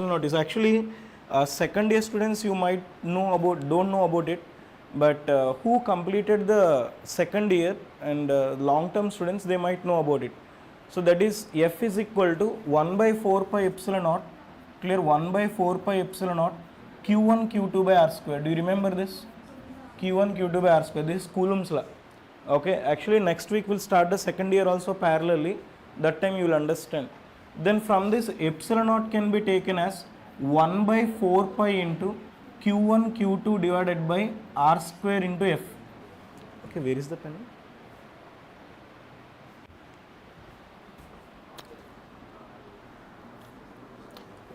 notice. Actually, second year students you might don't know about it, but who completed the second year and long term students, they might know about it. So that is F is equal to 1 by 4 pi epsilon naught, clear, 1 by 4 pi epsilon naught Q1 Q2 by R square. Do you remember this? Q1 Q2 by R square. This is Coulomb's law. Okay, actually next week we'll start the second year also parallelly. That time you will understand. Then from this epsilon naught can be taken as 1 by 4 pi into Q1 Q2 divided by R square into F. Okay, where is the pen?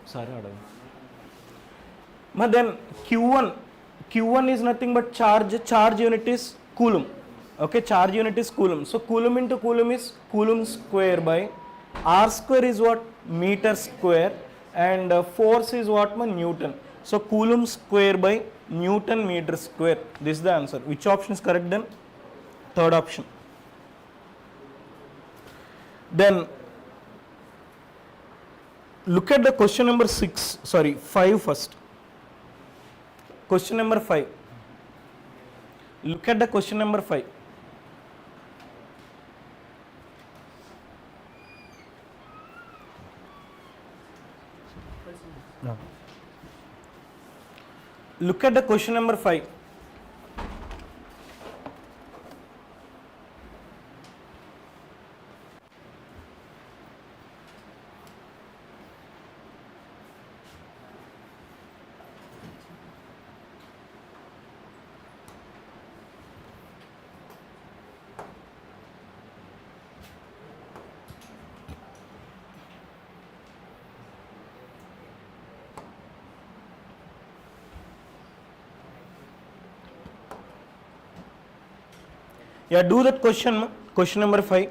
Sorry, but then Q1 is nothing but charge unit is Coulomb. Okay, charge unit is Coulomb. So Coulomb into Coulomb is Coulomb square by R square is what? Meter square, and force is what? Newton. So Coulomb square by Newton meter square. This is the answer. Which option is correct then? Third option. Then look at the question number 5 first. Question number 5. Look at the question number 5. No. Look at the question number 5. Yeah, do that question. Question number 5.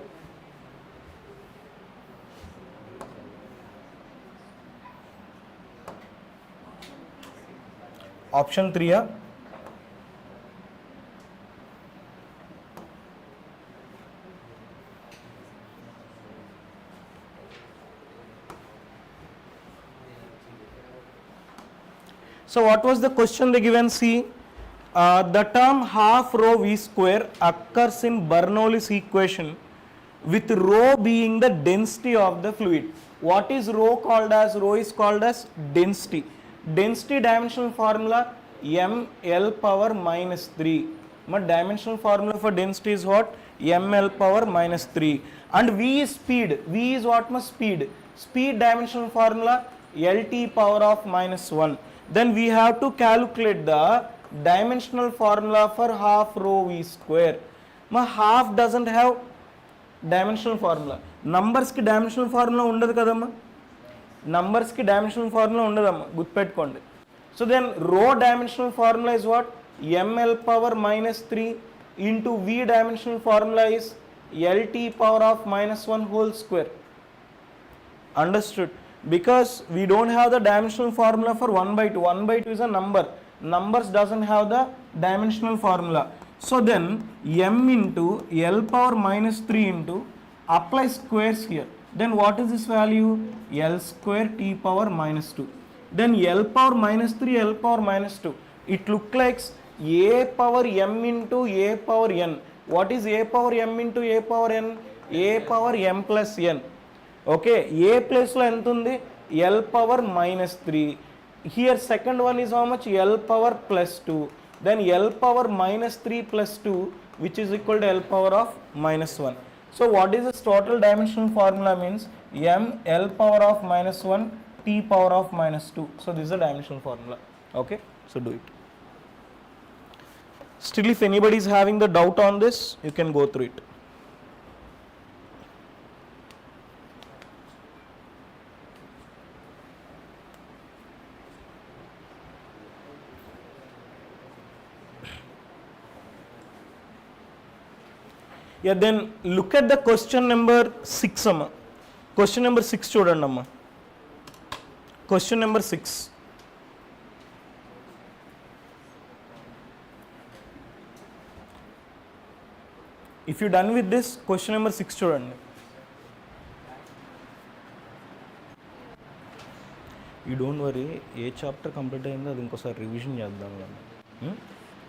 Option 3. Yeah. So what was the question they given? See, the term half rho v square occurs in Bernoulli's equation with rho being the density of the fluid. What is rho called as? Rho is called as density. Density dimensional formula ml power minus 3. But dimensional formula for density is what? ml power minus 3. And v is speed. V is what? Speed. Speed dimensional formula lt power of minus 1. Then we have to calculate the dimensional formula for half rho v square. Half doesn't have dimensional formula. Numbers ki dimensional formula undadu kadamma. Numbers ki dimensional formula undadamma. Gutpettukondi. So then rho dimensional formula is what? ml power minus 3 into v dimensional formula is lt power of minus 1 whole square. Understood? Because we don't have the dimensional formula for 1 by 2. 1 by 2 is a number. Numbers doesn't have the dimensional formula. So then m into L power minus 3 into apply squares here. Then what is this value? L square t power minus 2. Then L power minus 3, L power minus 2. It looks like a power m into a power n. What is a power m into a power n? A power m plus n. Okay, a place lo ఎంత ఉంది? L power minus 3. Here second one is how much? L power plus 2. Then L power minus 3 plus 2, which is equal to L power of minus 1. So what is this total dimensional formula? Means m L power of minus 1 t power of minus 2. So this is the dimensional formula. Okay, so do it. Still, if anybody is having the doubt on this, you can go through it. Yeah, then look at the question number 6 amma. Question number 6 చూడండి అమ్మా. Question number 6. If you done with this, question number 6 చూడండి. You don't worry, A chapter complete అయిందో అది ఇంకోసారి revision చేద్దాం కానీ.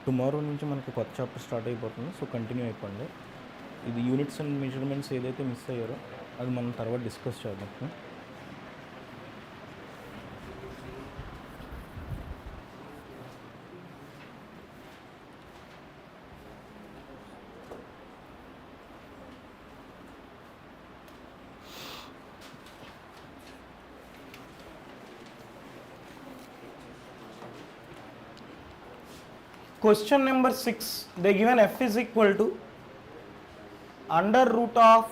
Tomorrow నుంచి మనకి కొత్త చాప్టర్ స్టార్ట్ అయిపోతుంది, సో కంటిన్యూ అయిపోండి. ఇది యూనిట్స్ అండ్ మెజర్మెంట్స్ ఏదైతే మిస్ అయ్యారో అది మనం తర్వాత డిస్కస్ చేద్దాం. Question number 6, they given f is equal to under root of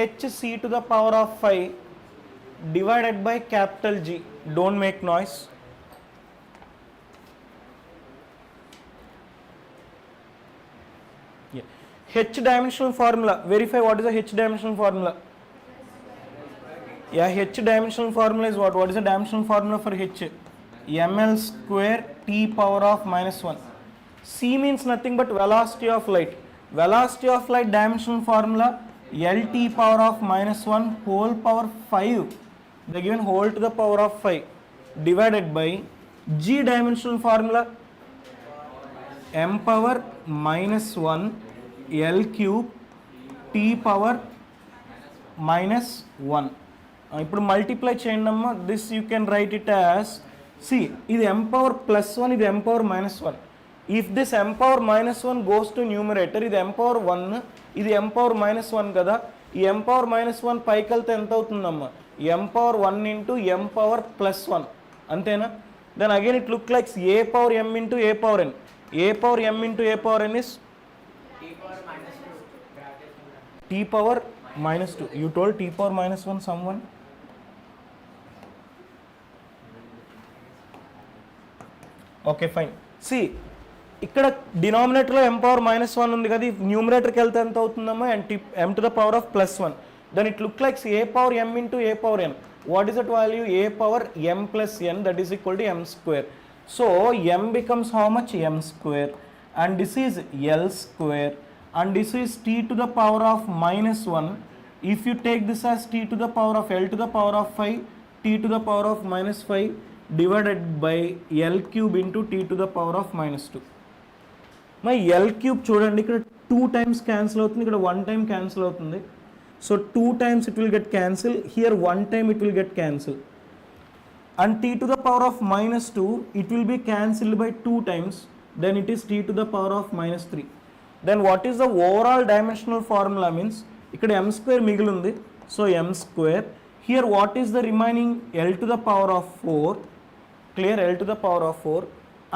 hc to the power of 5 divided by capital G. Don't make noise. Yeah. H dimensional formula. Verify what is the H dimensional formula. Yeah, H dimensional formula is what? What is the dimensional formula for H? ml square t power of minus 1. C means nothing but velocity of light. Velocity of light dimensional formula lt power of minus 1 whole power 5. They given whole to the power of 5 divided by G dimensional formula m power minus 1 L cube t power minus 1. ఇప్పుడు multiply చేయండి అమ్మా. This you can write it as, see, ఇది m power plus 1, ఇది m power minus 1. If this m power minus 1 goes to numerator, ఇది m power 1, ఇది m power minus 1 కదా. ఈ m power minus 1 పైకి వెళ్తే ఎంత అవుతుందమ్మా? m power 1 into m power plus 1, అంతేనా? Then again it look like a power m into a power n. a power m into a power n is t power minus 2. You told t power minus 1 someone? Okay fine. See, ఇక్కడ డినామినేటర్లో m power minus 1 ఉంది కదా, న్యూమినేటర్కి వెళ్తే ఎంత అవుతుందమ్మా? m to the power of plus 1. Then it look likes a power m into a power n. What is that value? a power m plus n, that is equal to m square. So m becomes how much? m square. And this is l square. And this is t to the power of minus 1. If you take this as t to the power of l to the power of 5, t to the power of minus 5 divided by L cube into t to the power of minus 2. My L cube చూడండి, ఇక్కడ 2 times cancel అవుతుంది, ఇక్కడ 1 time cancel అవుతుంది. So 2 times it will get cancel, here 1 time it will get cancel. And t to the power of minus 2, it will be cancelled by 2 times, then it is t to the power of minus 3. Then what is the overall dimensional formula means? ఇక్కడ m square మిగిలి ఉంది, so m square. Here what is the remaining? L to the power of 4. Clear? L to the power of 4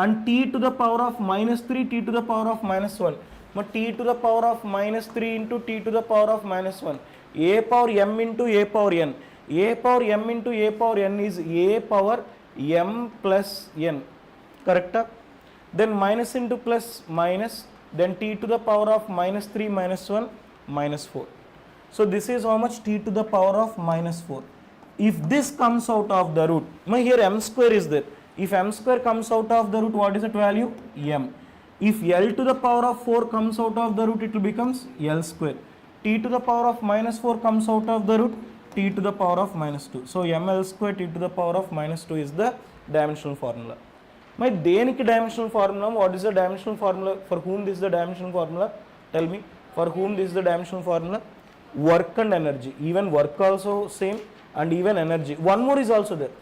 and t to the power of minus 3, t to the power of minus 1. But t to the power of minus 3 into t to the power of minus 1. a power m into a power n. a power m into a power n is a power m plus n. Correct? Then minus into plus minus, then t to the power of minus 3 minus 1 minus 4. So this is how much? T to the power of minus 4. If this comes out of the root, here m square is there. If m square comes out of the root, what is that value? m. If L to the power of 4 comes out of the root, it will becomes L square. T to the power of minus 4 comes out of the root, t to the power of minus 2. So ml square t to the power of minus 2 is the dimensional formula. My దేనికి dimensional formula? What is the dimensional formula? For whom this is the dimensional formula? Tell me. For whom this is the dimensional formula? Work and energy. Even work also same, and even energy. One more is also there.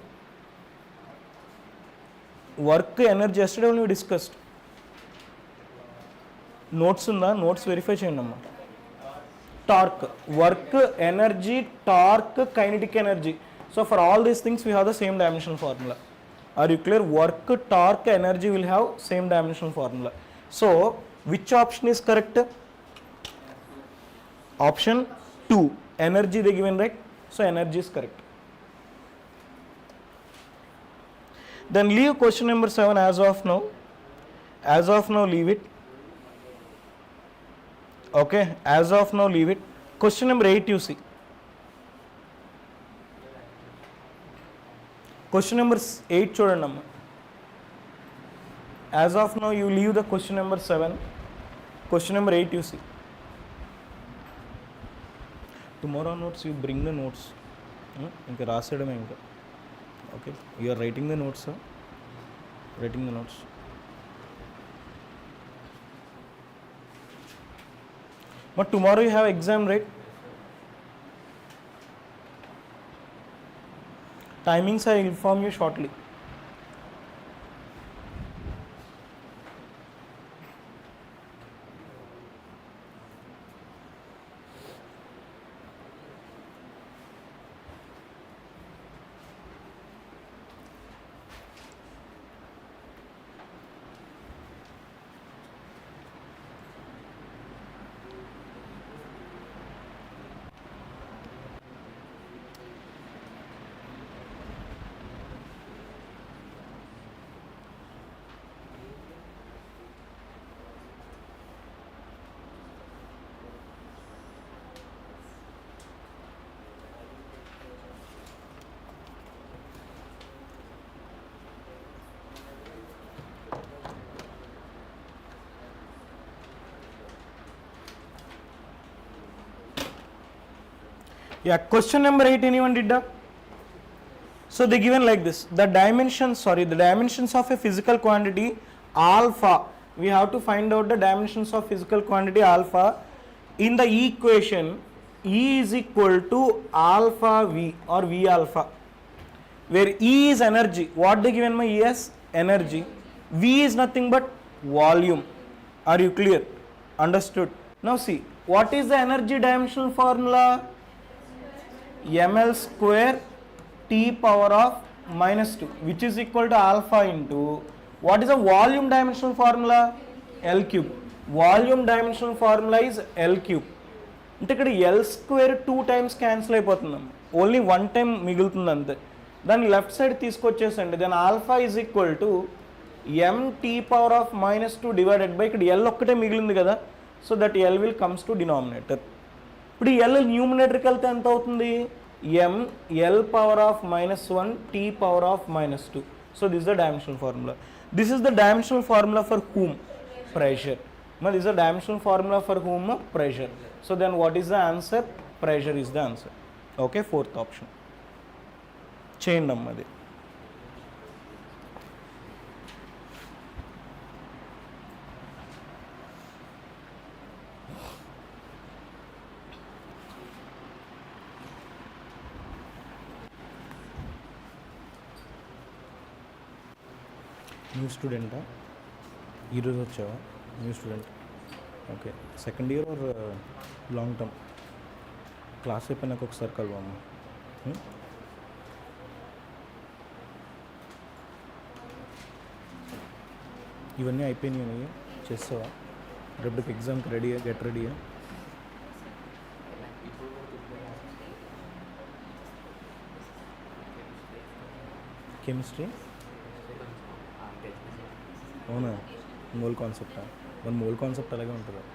Work, energy, yesterday only we discussed. Notes unda, notes verify cheyandi amma. Torque, work, energy, torque, kinetic energy. So for all these things we have the same dimensional formula. Are you clear? Work, torque, energy will have same dimensional formula. So which option is correct? Option 2, energy they given, right? So energy is correct. Then leave question number 7 as of now. As of now leave it. Okay, as of now leave it. Question number 8 you see. Question number 8 చూడండి అమ్మ. As of now you leave the question number 7. Question number 8 you see. Tomorrow notes you bring the notes. ఇంకా రాసేయడమే ఇంకా. Okay, you are writing the notes, sir. Writing the notes. But tomorrow you have exam, right? Timings I inform you shortly. Yeah, question number 8, anyone did that? So they given like this, the dimensions of a physical quantity alpha, we have to find out the dimensions of physical quantity alpha in the equation E is equal to alpha V or V alpha, where E is energy, what they given my E as energy, V is nothing but volume. Are you clear? Understood? Now see, what is the energy dimensional formula? ml square T power of minus 2, which is equal to alpha into, what is the volume dimensional formula? L cube. Volume dimensional formula is L cube. అంటే ఇక్కడ L square 2 times cancel అయిపోతుందమ్మ, only 1 time మిగులుతుంది అంతే. దాన్ని left side తీసుకొచ్చేసండి, then alpha is equal to mt power of minus 2 divided by, ఇక్కడ L ఒక్కటే మిగిలింది కదా, so that L will comes to denominator. ఇప్పుడు L న్యూమినేటర్కి వెళ్తే ఎంత అవుతుంది? m L power of minus 1 T power of minus 2. So this the dimensional formula. This is the dimensional formula for whom? Pressure. Now this is the dimensional formula for whom? Pressure. So then what is the answer? Pressure is the answer. Okay, fourth option. Chain nammadi. New student, ఈ రోజు వచ్చావా? New student. Okay, second year are long term? Class అయిపోయినాక ఒకసారి కలవమ్మా. ఇవన్నీ అయిపోయినాయి, చేస్తావా? రేపటికి ఎగ్జామ్కి రెడీయా? గెట్ రెడీయా? కెమిస్ట్రీ అవునా? మోల్ కాన్సెప్టా? మన మోల్ కాన్సెప్ట్ అలాగే ఉంటుంది.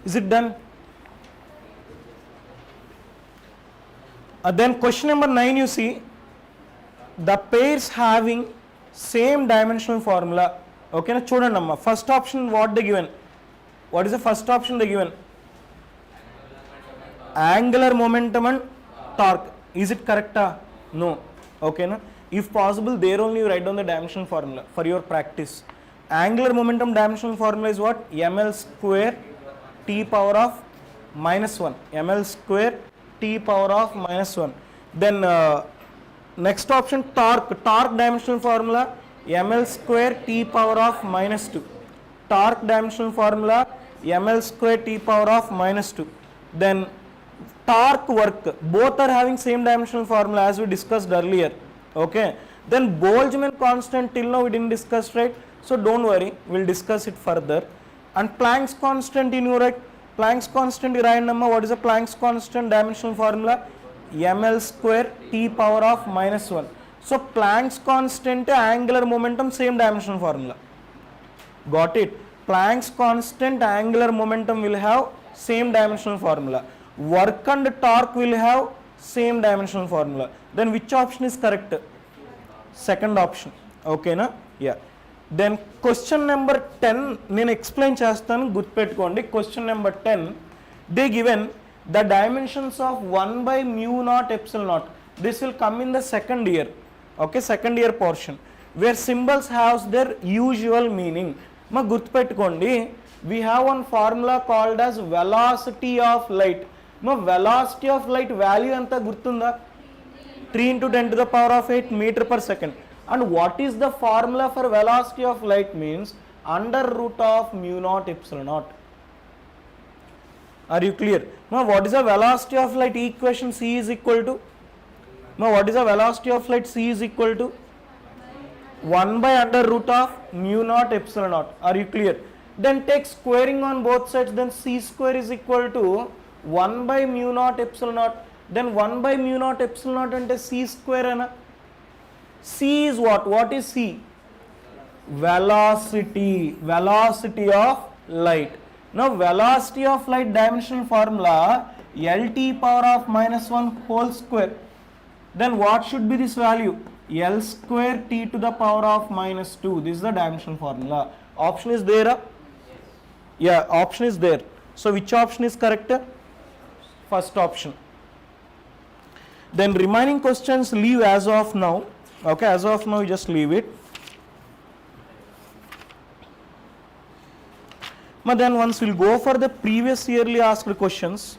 Is it done? Then question number 9, you see the pairs having same dimensional formula. Okay, na chudandamma, first option what they given? What is the first option they given? Angular momentum and torque. Is it correct? No. Okay na, if possible there only you write down the dimensional formula for your practice. Angular momentum dimensional formula is what? ml square T power of minus 1, ml square T power of minus 1. Then next option torque dimensional formula ml square t power of minus 2. Torque dimensional formula ml square t power of minus 2. Then torque work, both are having same dimensional formula as we discussed earlier. Okay. Then Boltzmann constant till now we didn't discuss, right? So don't worry, we'll discuss it further. And Planck's constant in right? Planck's constant what is the Planck's constant dimensional formula? ml square t power of minus 1. So Planck's constant angular momentum same dimensional formula. Got it? Planck's constant angular momentum will have same dimensional formula. Work and torque will have same dimensional formula. Then which option is correct? Second option. Okay na? Yeah. Then question number 10 నేను explain చేస్తాను, గుర్తుపెట్టుకోండి. Question number 10 they given the dimensions of 1 by mu naught epsilon naught. This will come in the second year. Okay, second year portion where symbols has their usual meaning. మా గుర్తుపెట్టుకోండి, we have one formula called as velocity of light. మా velocity of light value ఎంత గుర్తుందా? 3 into 10 to the power of 8 meter per second. And what is the formula for velocity of light? Means under root of mu naught epsilon naught. Are you clear? Now what is the velocity of light equation? C is equal to, now what is the velocity of light? C is equal to 1 by under root of mu naught epsilon naught. Are you clear? Then take squaring on both sides, then C square is equal to 1 by mu naught epsilon naught. Then 1 by mu naught epsilon naught ante C square ana. C is what? What is C? Velocity. Velocity of light. Now velocity of light dimensional formula Lt power of minus 1 whole square. Then what should be this value? L square t to the power of minus 2. This is the dimensional formula. Option is there? Yeah, option is there. So which option is correct? First option. Then remaining questions leave as of now. Okay, as of now you just leave it. But then once we'll go for the previous yearly asked questions.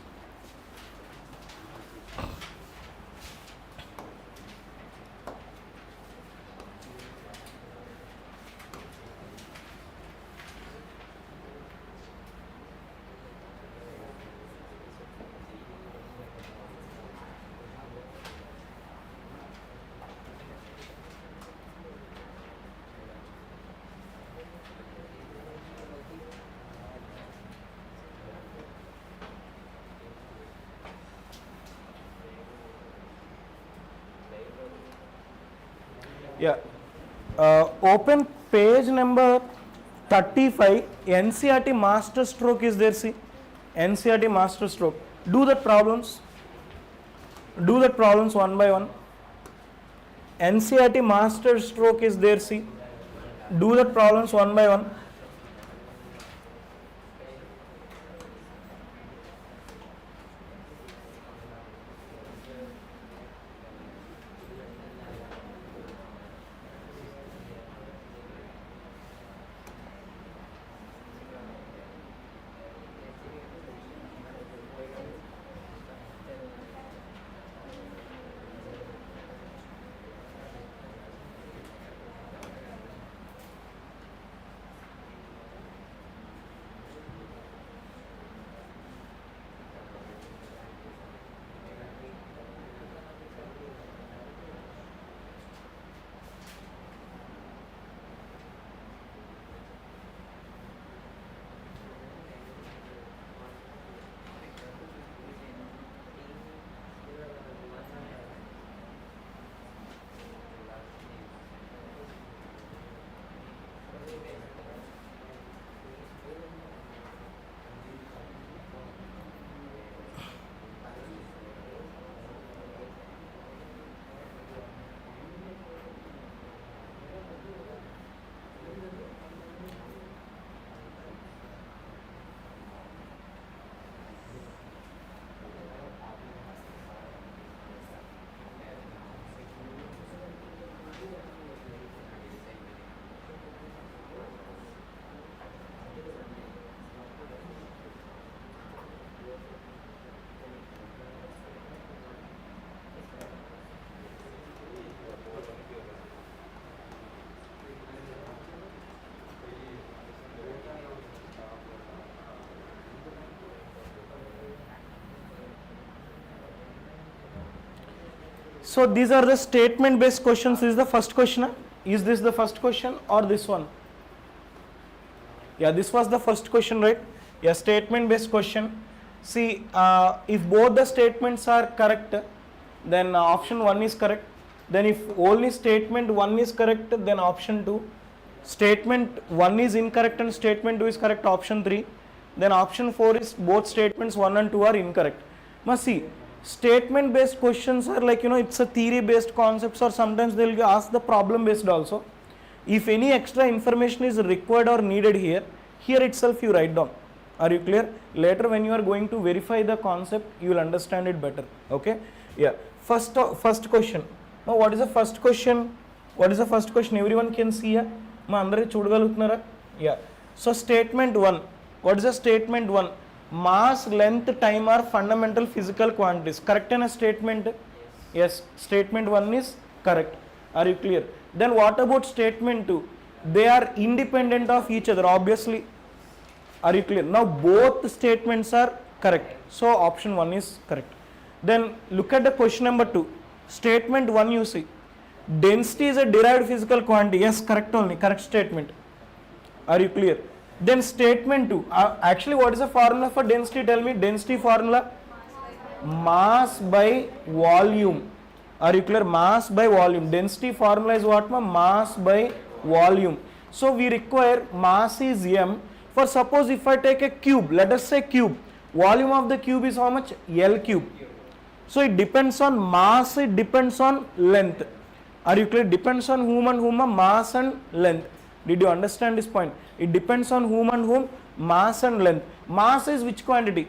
Yeah, open page number 35. NCERT master stroke is there. See, NCERT master stroke. Do the problems. Do the problems one by one. NCERT master stroke is there. See, do the problems one by one. So these are the statement based questions. Is the first question? Is this the first question or this one? Yeah, this was the first question, right? Yeah, statement based question. See, if both the statements are correct, then option 1 is correct. Then if only statement 1 is correct, then option 2. Statement 1 is incorrect and statement 2 is correct, option 3. Then option 4 is both statements 1 and 2 are incorrect. Must see, statement based questions are like, it's a theory based concepts, or sometimes they will ask the problem based also. If any extra information is required or needed here itself you write down. Are you clear? Later when you are going to verify the concept, you will understand it better. Okay? Yeah. First question. Now what is the first question? What is the first question? Everyone can see here. Ma andare chudagalugutunnara? Yeah. So statement 1. What is the statement 1? Mass, length, time are fundamental physical quantities. Correct in a statement? Yes. Statement 1 is correct. Are you clear? Then what about statement 2? They are independent of each other, obviously. Are you clear? Now both statements are correct. So option 1 is correct. Then look at the question number 2. Statement 1 you see. Density is a derived physical quantity. Yes, correct only. Correct statement. Are you clear? Then statement 2. Actually what is the formula for density? Tell me. Density formula? Mass by volume. Are you clear? Mass by volume. Density formula is what? Mass by volume. So we require mass is m. For suppose if I take a cube, let us say cube, volume of the cube is how much? L cube. So it depends on mass, it depends on length. Are you clear? Depends on whom and whom? Mass and length. Did you understand this point? It depends on whom and whom? Mass and length. Mass is which quantity?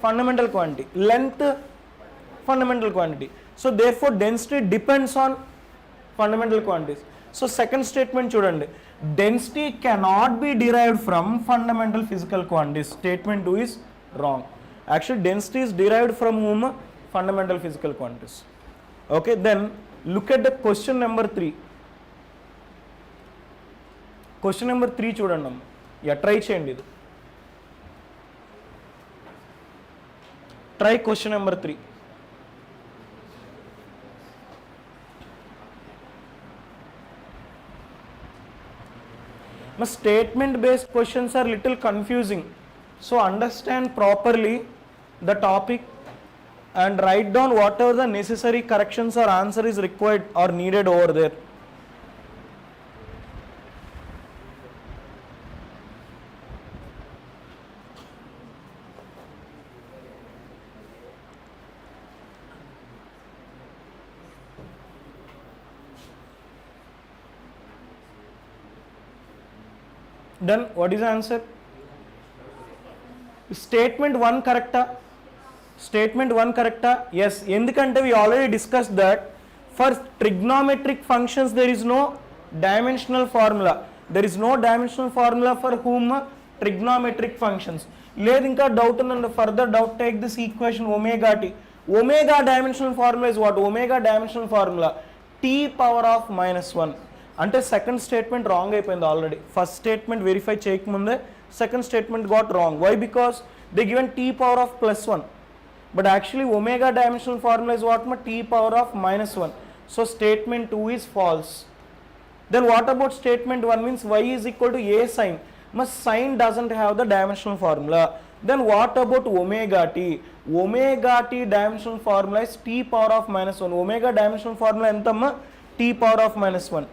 Fundamental quantity. Length, fundamental quantity. So therefore density depends on fundamental quantities. So second statement chudandi. Density cannot be derived from fundamental physical quantities. Statement 2 is wrong. Actually density is derived from whom? Fundamental physical quantities. Okay, then look at the question number 3. Question number 3 చూడండి. Yeah, try చేయండి ఇది. Try question number 3. Statement based questions are little confusing, so understand properly the topic and write down whatever the necessary corrections or answer is required or needed over there. Done. What is the answer? Statement 1 correcta? Statement 1 correcta? Yes. Endukante we already discussed that for trigonometric functions there is no dimensional formula. There is no dimensional formula for whom? Trigonometric functions. Ledhu inka doubt unnandi, further doubt, take this equation omega t. Omega dimensional formula is what? Omega dimensional formula t power of minus 1. అంటే second statement wrong అయిపోయింది already. First statement verify చేయకముందే second statement got wrong. Why? Because they given T power of plus 1, but actually omega dimensional formula is what? T power of minus 1. So statement 2 is false. Then what about statement 1 means y is equal to a sine. Must sine doesn't have the dimensional formula. Then what about omega t? Omega t dimensional formula is t power of minus 1. Omega dimensional formula entamma? T power of minus 1.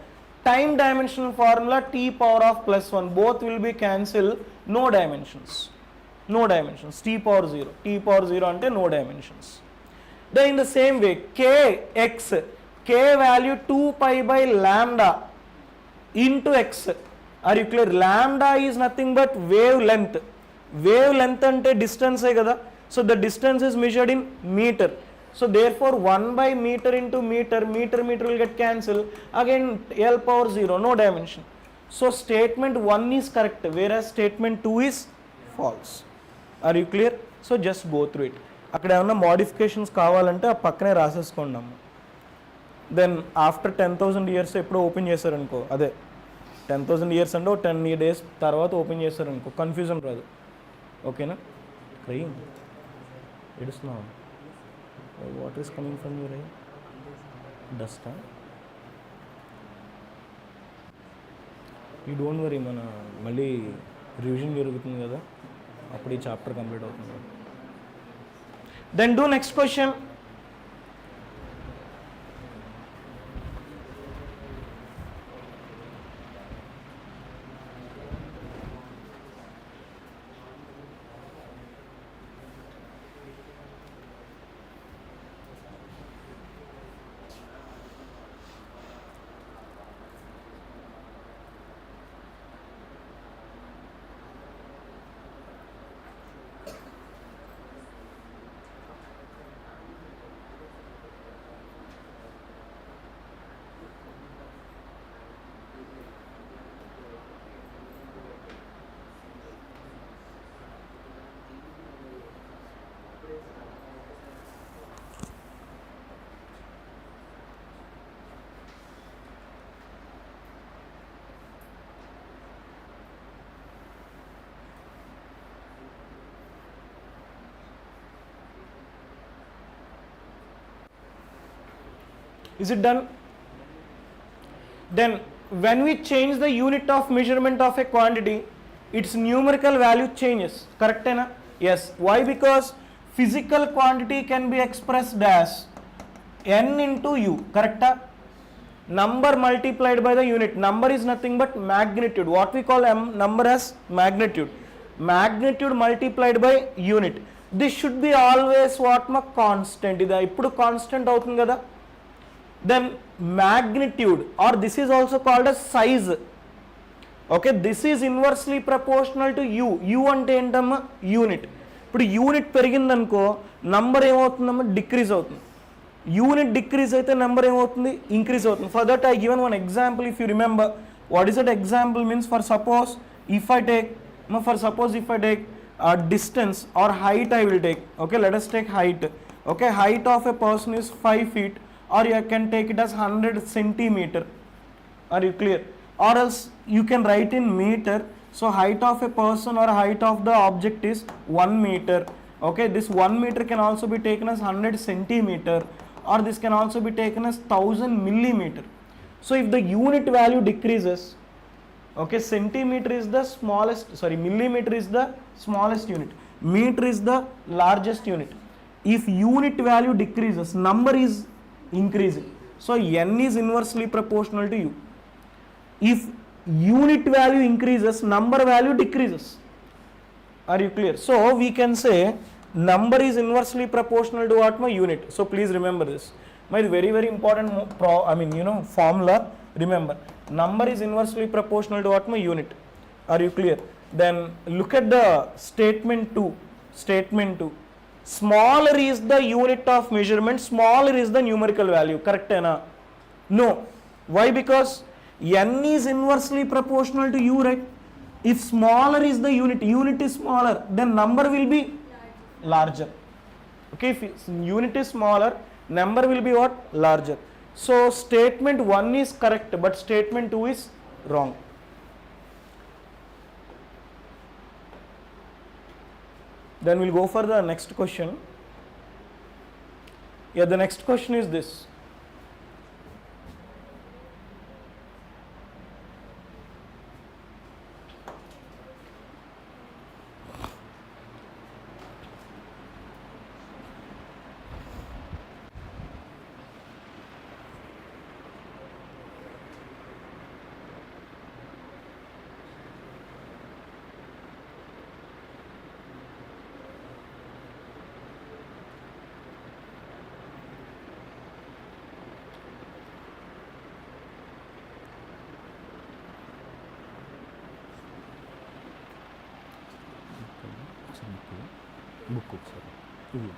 Time dimensional formula t power of plus 1. Both will be cancelled. No dimensions. No dimensions. T power 0. T power 0 ante no dimensions. Then in the same way, k x, k value 2 pi by lambda into x. Are you clear? Lambda is nothing but wavelength. Wavelength ante distance hai kada. So the distance is measured in meter. So therefore 1 by meter into meter, meter will get cancelled. Again L power 0, no dimension. So statement 1 is correct, whereas statement 2 is false. Are you clear? So just go through it. అక్కడ ఏమన్నా modifications కావాలంటే ఆ పక్కనే రాసేసుకోండి. Then after 10,000 years ఎప్పుడో open చేశారనుకో, అదే 10,000 years అంటే 10 days తర్వాత open చేశారనుకో, confusion రాదు. ఓకేనా? ఏడుస్తున్నావు? Water is coming from your eye డస్టా. యూ డోంట్ వరీ, మన మళ్ళీ రివిజన్ జరుగుతుంది కదా, అప్పుడు ఈ చాప్టర్ కంప్లీట్ అవుతుంది. Then do next question. Is it done? Then when we change the unit of measurement of a quantity, its numerical value changes. Correct hai na? Yes. Why? Because physical quantity can be expressed as n into u. Correct? Number multiplied by the unit. Number is nothing but magnitude. What we call number as magnitude. Magnitude multiplied by unit. This should be always what ma constant. Ida ippudu constant avutundi kada. Then magnitude, or this is also called as size. Okay, this is inversely proportional to u. U ante entama unit. ఇప్పుడు unit పెరిగిందనుకో number ఏమవుతుందమ్మా, decrease అవుతుంది. Unit decrease అయితే number ఏమవుతుంది, increase అవుతుంది. For that I given one example. If you remember what is that example means, for suppose if I take distance or height I will take. Okay, let us take height. Okay, height of a person is 5 feet, or you can take it as 100 centimeter. Are you clear? Or else you can write in meter. So height of a person or height of the object is 1 meter. Okay, this 1 meter can also be taken as 100 centimeter, or this can also be taken as 1000 millimeter. So if the unit value decreases, okay, centimeter is the smallest, millimeter is the smallest unit, meter is the largest unit. If unit value decreases, number is increasing, so n is inversely proportional to u. If unit value increases, number value decreases. Are you clear? So we can say number is inversely proportional to what, my unit. So please remember this, my very very important formula. Remember, number is inversely proportional to what, my unit. Are you clear? Then look at the statement 2. Smaller is the unit of measurement, smaller is the numerical value. Correct hai na? No. Why? Because n is inversely proportional to u, right? If smaller is the unit is smaller, then number will be larger. Okay, if unit is smaller, number will be what? Larger. So statement 1 is correct, but statement 2 is wrong. Then we'll go for the next question. Yeah, the next question is this. Book ఒకసారి ఇవి.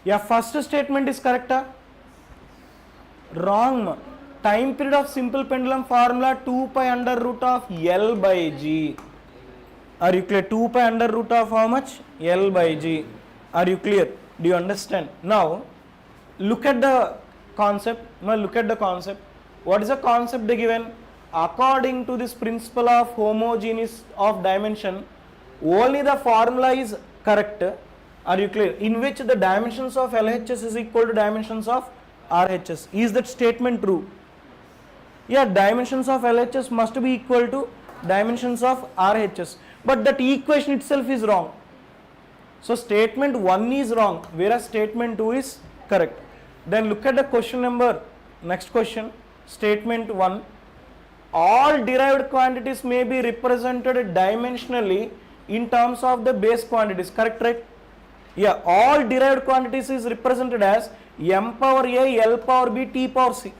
Yeah, first statement is correct. Wrong. Time period of simple pendulum formula 2 pi under root of L by G. Are you clear? 2 pi under root of how much? L by G. Are you clear? Do you understand? Now, look at the concept. Now, look at the concept. What is the concept they given? According to this principle of homogeneous of dimension, only the formula is correct. Are you clear? In which the dimensions of LHS is equal to dimensions of RHS. Is that statement true? Yeah, dimensions of LHS must be equal to dimensions of RHS. But that equation itself is wrong. So statement 1 is wrong, whereas statement 2 is correct. Then look at the question number, next question, statement 1. All derived quantities may be represented dimensionally in terms of the base quantities, correct, right? Yeah, all derived quantities is represented as m power a, l power b, t power c.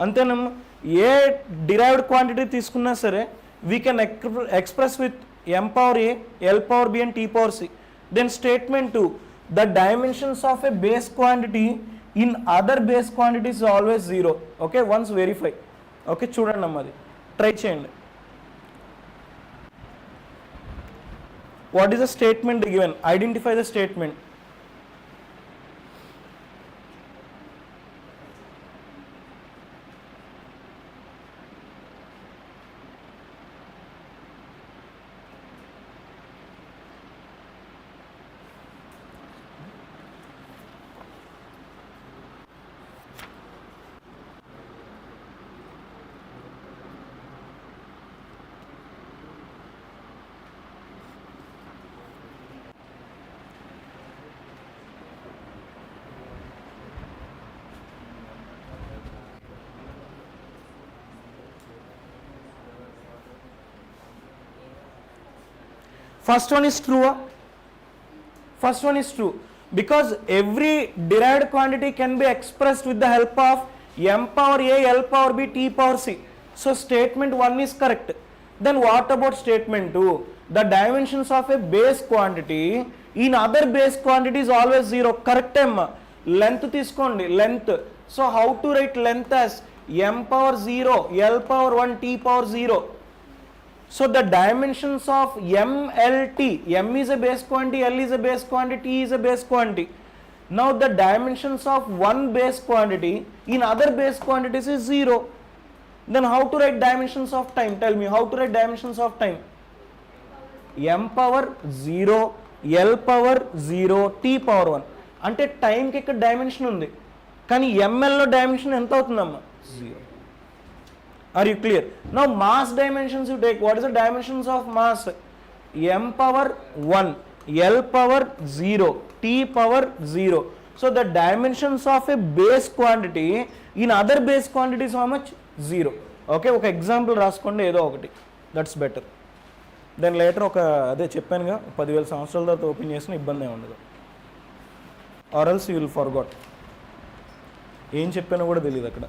అంతేనమ్మా, ఏ derived quantity తీసుకున్నా సరే we can express with m power a, l power b and t power c. Then statement 2, the dimensions of a base quantity in other base quantities is always 0. Okay, once verify. Okay, చూడండి అమ్మా, అది try చేయండి. What is the statement given? Identify the statement. First one is true. First one is true because every derived quantity can be expressed with the help of m power a, l power b, t power c. So statement 1 is correct. Then what about statement 2? The dimensions of a base quantity in other base quantity is always 0. Correct amma. Length తీసుకోండి, length. So how to write length as m power 0, l power 1, t power 0. So the dimensions of m, l, t, m is a base quantity, l is a base quantity, t is a base quantity. Now the dimensions of one base quantity in other base quantities is 0. Then how to write dimensions of time? Tell me, how to write dimensions of time? m power 0, l power 0, t power 1. అంటే టైంకి ఇక్కడ dimension ఉంది, కానీ mlలో dimension ఎంత అవుతుందమ్మా? 0. Are you clear? Now mass dimensions you take. What is the dimensions of mass? m power 1, l power 0, t power 0. So the dimensions of a base quantity in other base quantities how much? 0. Okay, ఒక example రాసుకోండి ఏదో ఒకటి, that's better. Then later ఒక అదే చెప్పానుగా 10,000 సంవత్సరాల తర్వాత open చేసిన ఇబ్బంది ఏమి ఉండదు. Or else you will forgot. ఏం చెప్పానో కూడా తెలియదు అక్కడ.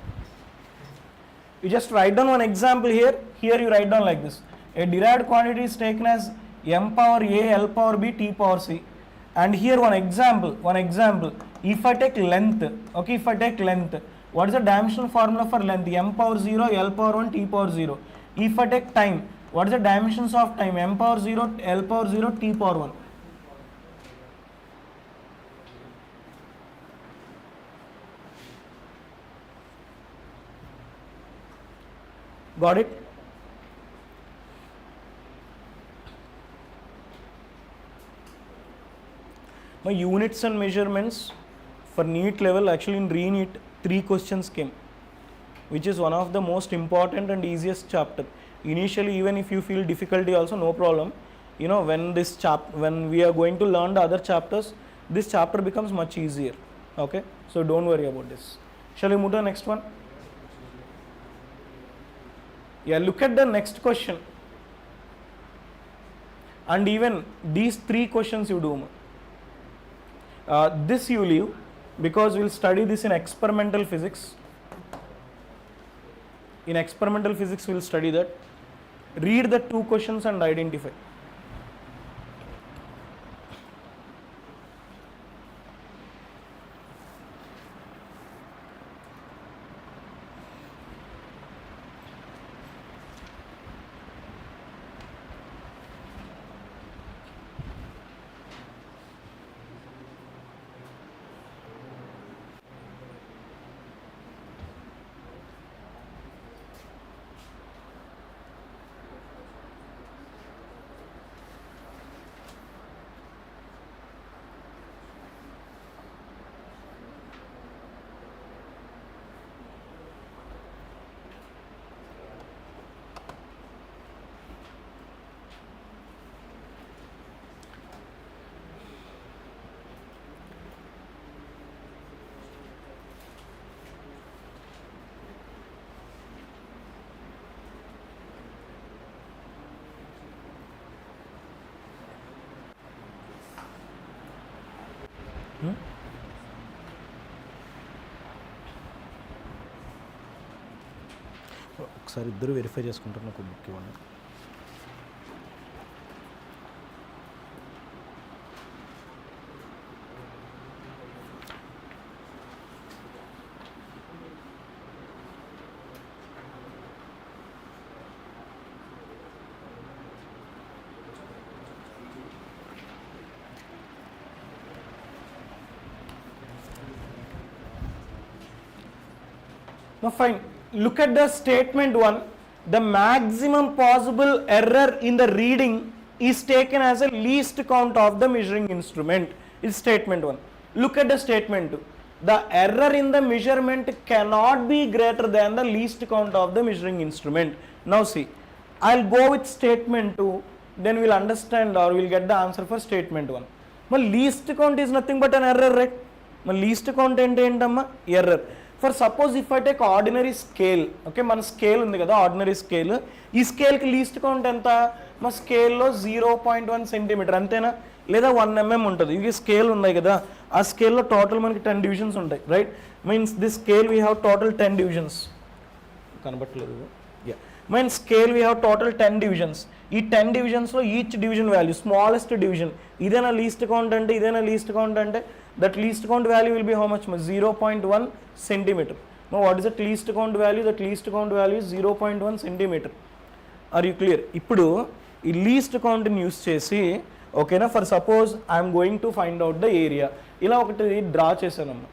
You just write down one example here. Here you write down like this. A derived quantity is taken as m power a, l power b, t power c. And here one example. If I take length, okay, if I take length, what is the dimensional formula for length? M power 0, l power 1, t power 0. If I take time, what is the dimensions of time? M power 0, l power 0, t power 1. Got it? My units and measurements for NEET level, actually in re-NEET 3 questions came, which is one of the most important and easiest chapter. Initially, even if you feel difficulty also, no problem. You know, when we are going to learn the other chapters, this chapter becomes much easier. Okay, so don't worry about this. Shall we move to the next one? Yeah, look at the next question. And even these 3 questions you do. This you leave because we'll study this in experimental physics. In experimental physics we'll study that. Read the 2 questions and identify. ఒకసారి ఇద్దరు verify చేసుకుంటారు, నాకు book ఇవ్వండి. Now fine, look at the statement 1. The maximum possible error in the reading is taken as a least count of the measuring instrument. Is statement 1. Look at the statement 2. The error in the measurement cannot be greater than the least count of the measuring instrument. Now see, I'll go with statement 2, then we'll understand or we'll get the answer for statement 1. My least count is nothing but an error, right? My least count ఏంటమ్మా error. For suppose if I take ordinary scale, okay, మన scale ఉంది కదా, ordinary scale, ఈ స్కేల్కి least count ఎంత? మా స్కేల్లో 0.1 centimetre అంతేనా, లేదా 1 mm ఉంటుంది. ఇవి స్కేల్ ఉన్నాయి కదా, ఆ స్కేల్లో టోటల్ మనకి 10 డివిజన్స్ ఉంటాయి, right? Means this scale we have total 10 divisions. కనబట్టలేదు, yeah. Mean scale we have total 10 divisions. ఈ 10 డివిజన్స్లో each division value, smallest division, ఇదేనా లీస్ట్ కౌంట్ అంటే, ఇదేనా లీస్ట్ కౌంట్ అంటే, that least count value will be how much? 0.1 centimeter. Now what is that least count value? That least count value is 0.1 centimeter. Are you clear? ఇప్పుడు ఈ least కౌంట్ని యూస్ చేసి, ఓకేనా, for suppose I'm going to find out the area. ఇలా ఒకటి draw చేశానమ్మా,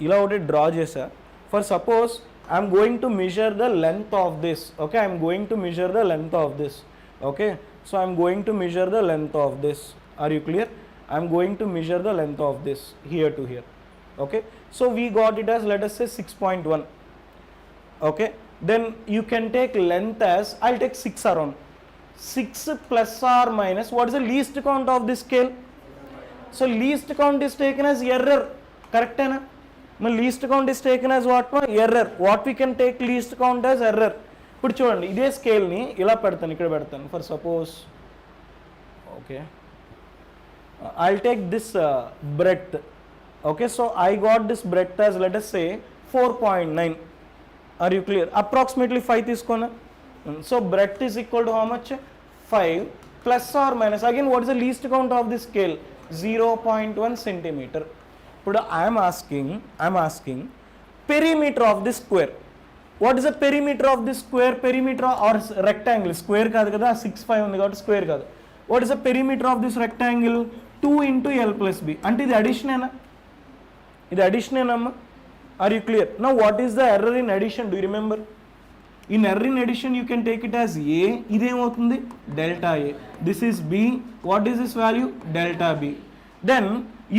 ఇలా ఒకటి డ్రా చేశా. For suppose I'm going to measure the length of this, okay, I'm going to measure the length of this, okay. So I'm going to measure the length of this. Are you clear? I'm going to measure the length of this here to here, okay. So we got it as, let us say 6.1, okay. Then you can take length as, I'll take 6 around, 6 plus or minus, what is the least count of this scale? So least count is taken as error, correct na? Least count is taken as what? Error. What we can take least count as error. ఇప్పుడు చూడండి, ఇదే స్కేల్ని ఇలా పెడతాను, ఇక్కడ పెడతాను. For suppose, okay, I'll take this breadth, okay. So I got this breadth as, let us say 4.9. Are you clear? Approximately 5 తీసుకోనా. So breadth is equal to how much? 5 plus or minus, again what is the least count of this scale? 0.1 centimeter. ఇప్పుడు I am asking perimeter of this square. What is the perimeter of this square? Perimeter or rectangle, square కాదు కదా, 6.5 ఉంది కాబట్టి square కాదు. What is the perimeter of this rectangle? 2 into L plus B. అంటే ఇది addition ఏనా? ఇది addition ఏనమ్మా? Are you clear? Now what is the error in addition? Do you remember? In error in addition you can take it as A. ఇదేమవుతుంది? Delta A. This is B. What is this value? Delta B. Then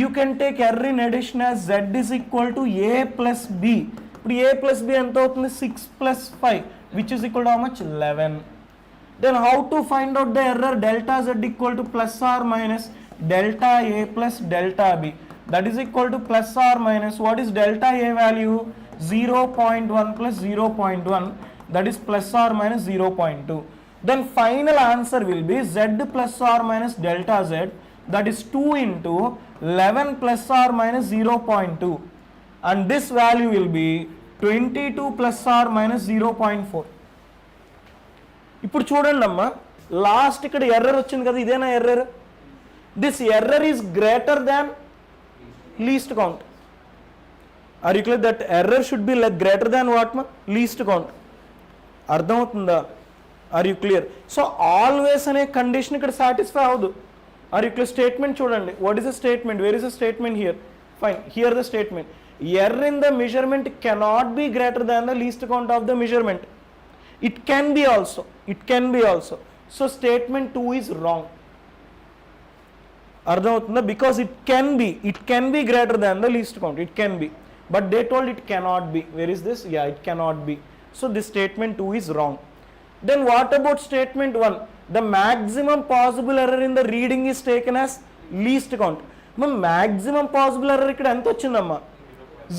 you can take error in addition as Z is equal to A plus B. ఇప్పుడు A plus B ఎంత అవుతుంది? 6 plus 5 which is equal to how much? 11. Then how to find out the error? Delta z equal to plus or minus delta a plus delta b. That is equal to plus or minus, what is delta a value? 0.1 plus 0.1, that is plus or minus 0.2. Then final answer will be z plus or minus delta z, that is 2 into 11 plus or minus 0.2, and this value will be 22 plus or minus 0.4. ఇప్పుడు చూడండి అమ్మా, last ఇక్కడ error వచ్చింది కదా, ఇదేనా error? This error is greater than least count. Are you clear? That error should be greater than what మా? Least count. అర్థమవుతుందా? Are you clear? So always అనే కండిషన్ ఇక్కడ సాటిస్ఫై అవ్వదు. Are you clear? స్టేట్మెంట్ చూడండి. What is the statement? Where is the statement here? Fine, here the statement. Error in the measurement cannot be greater than the least count of the measurement. It can be also. It can be also. So statement 2 is wrong. అర్థమవుతుందా? Because it can B greater than the least count. It can B, but they told it cannot be. Where is this? Yeah, it cannot be. So this statement 2 is wrong. Then what about statement 1? The maximum possible error in the reading is taken as least count. maximum possible error ఇక్కడ ఎంత వచ్చిందమ్మా?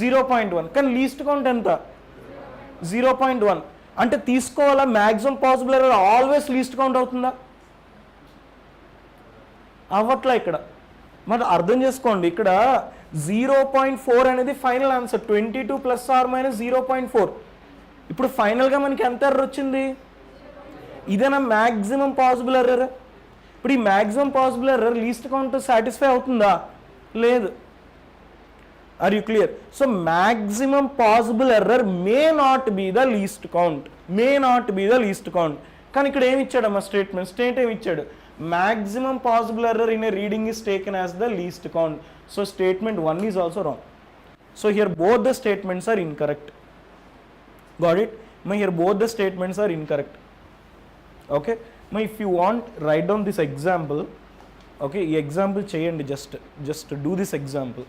0.1. కానీ least count ఎంత? 0.1. అంటే తీసుకోవాలా maximum possible error always least count అవుతుందా? అవ్వట్లా ఇక్కడ. మరి అర్థం చేసుకోండి, ఇక్కడ 0.4 అనేది ఫైనల్ ఆన్సర్, 22 ± 0.4. ఇప్పుడు ఫైనల్గా మనకి ఎంత ఎర్రర్ వచ్చింది? ఇదేనా మ్యాక్సిమం పాసిబుల్ ఎర్రర్? ఇప్పుడు ఈ maximum possible error least count satisfy అవుతుందా? లేదు. Are you clear? So maximum possible error may not be the least count, may not be the least count. కానీ ఇక్కడ ఏమి ఇచ్చాడమ్మా స్టేట్ ఏమి ఇచ్చాడు? Maximum possible error in a reading is taken as the least count. So statement 1 is also wrong. So here both the statements are incorrect. Got it? Here both the statements are incorrect. Okay, if you want, write down this example. Okay, ఈ example చేయండి, just do this example.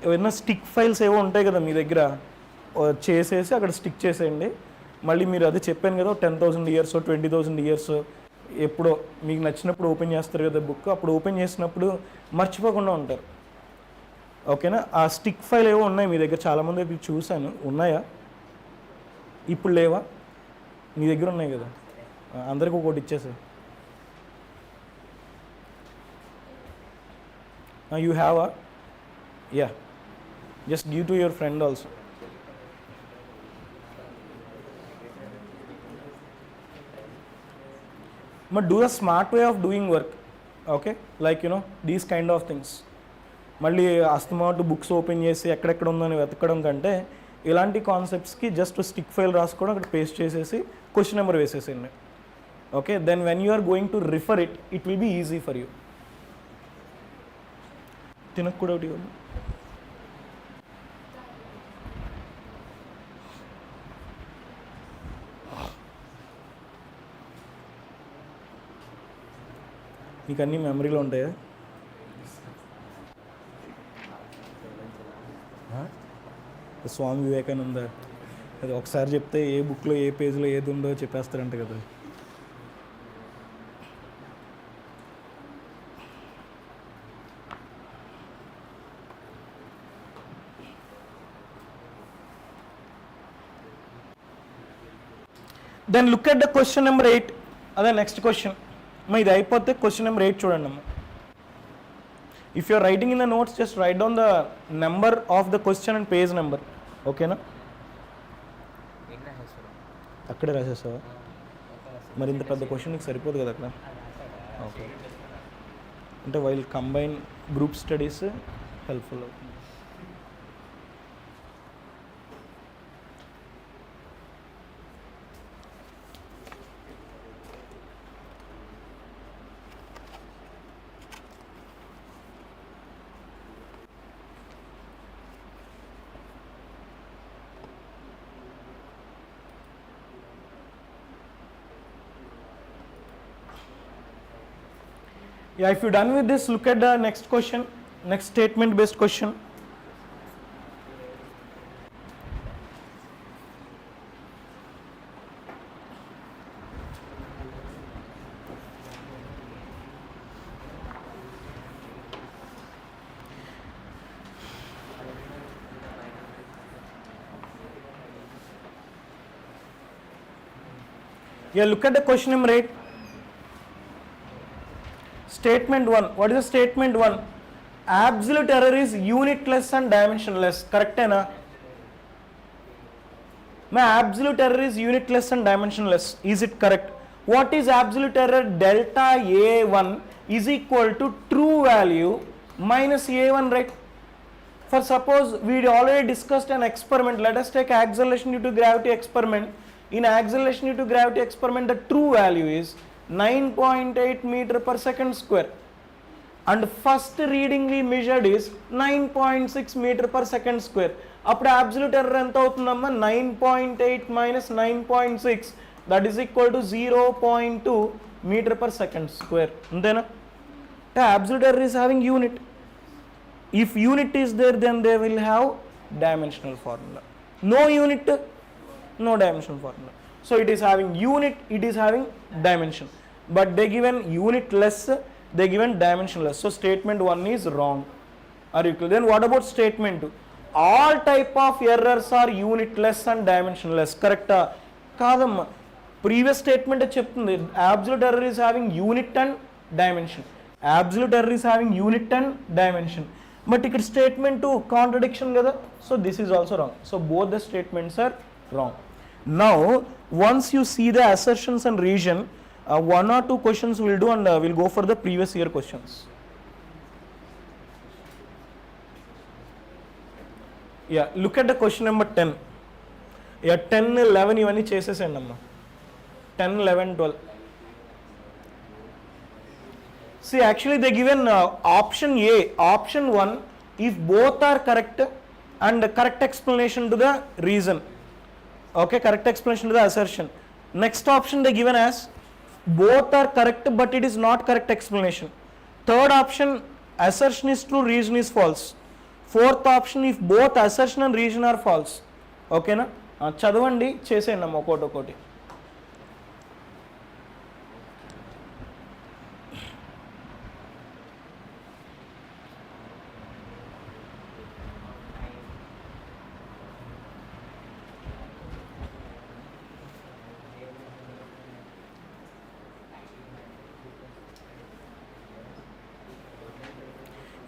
ఏమైనా stick files ఏవో ఉంటాయి కదా మీ దగ్గర, చేసేసి అక్కడ stick చేసేయండి. మళ్ళీ మీరు అది చెప్పాను కదా, 10,000 ఇయర్స్ 20,000 ఇయర్స్ ఎప్పుడో మీకు నచ్చినప్పుడు ఓపెన్ చేస్తారు కదా బుక్, అప్పుడు ఓపెన్ చేసినప్పుడు మర్చిపోకుండా ఉంటారు. ఓకేనా? ఆ స్టిక్ ఫైల్ ఏవో ఉన్నాయి మీ దగ్గర, చాలామంది చూశాను. ఉన్నాయా? ఇప్పుడు లేవా? మీ దగ్గర ఉన్నాయి కదా, అందరికి ఒకటి ఇచ్చేసారు. యూ హ్యావ్ ఆ? Yeah, just give to your friend also. But do a smart way of doing work, okay, like these kind of things. మళ్ళీ అస్తమాటు బుక్స్ ఓపెన్ చేసి ఎక్కడెక్కడ ఉందని వెతకడం కంటే ఇలాంటి కాన్సెప్ట్స్కి జస్ట్ స్టిక్ ఫైల్ రాసుకోవడం, అక్కడ పేస్ట్ చేసేసి క్వశ్చన్ నెంబర్ వేసేసేయండి. Okay, then when you are going to refer it will be easy for you. తినకు కూడా ఒకటి. మీకు అన్నీ మెమరీలో ఉంటాయా? స్వామి వివేకానంద అది ఒకసారి చెప్తే ఏ బుక్లో ఏ పేజ్లో ఏది ఉందో చెప్పేస్తారంట కదా. Then look at the question number 8. అదే నెక్స్ట్ క్వశ్చన్. ఇది అయిపోతే క్వశ్చన్ నెంబర్ 8 చూడండి అమ్మ. If you're writing in the notes, just write down the number of the question and page number. ఓకేనా? అక్కడే రాసేసావా? మరి ఇంత పెద్ద క్వశ్చన్ నీకు సరిపోదు కదా అక్కడ. ఓకే, అంటే while combine group studies helpful అవుతుంది. Yeah, if you're done with this, look at the next question, next statement based question. Yeah, look at the question number 8. Statement 1. What is the statement 1? Absolute error is unitless and dimensionless. Correct hai na? Absolute error is unitless and dimensionless. Is it correct? What is absolute error? Delta A1 is equal to true value minus A1, right? For suppose we already discussed an experiment. Let us take acceleration due to gravity experiment. In acceleration due to gravity experiment, the true value is 9.8 meter per second square, and first reading we measured is 9.6 meter per second square. అప్పుడు absolute error ఎంత అవుతుందమ్మా? 9.8 minus 9.6, that is equal to 0.2 meter per second square. అంతేనా? Absolute error is having unit. If unit is there, then they will have dimensional formula. No unit, no dimensional formula. So it is having unit, it is having dimension, but they given unit less, they given dimension less. So statement 1 is wrong. Are you clear? Then what about statement 2? All type of errors are unitless and dimensionless. Correct? Kadamma, previous statement చెప్తుంది absolute error is having unit and dimension. absolute error is having unit and dimension, but ఇక్కడ statement to contradiction కదా, so this is also wrong. So both the statements are wrong. Now once you see the assertions and reason, one or two questions we'll do, and we'll go for the previous year questions. Yeah, look at the question number 10. Yeah, 10, 11 ఇవన్నీ చేసేసేయండి అమ్మా. 10, 11, 12. See, actually they given option A, option 1, if both are correct and correct explanation to the reason. Okay, correct explanation to the assertion. Next option they given as both are correct but it is not correct explanation. Third option, assertion is true, reason is false. Fourth option, if both assertion and reason are false. Okay na? చదవండి, చేసేయండి అమ్మ ఒకటి.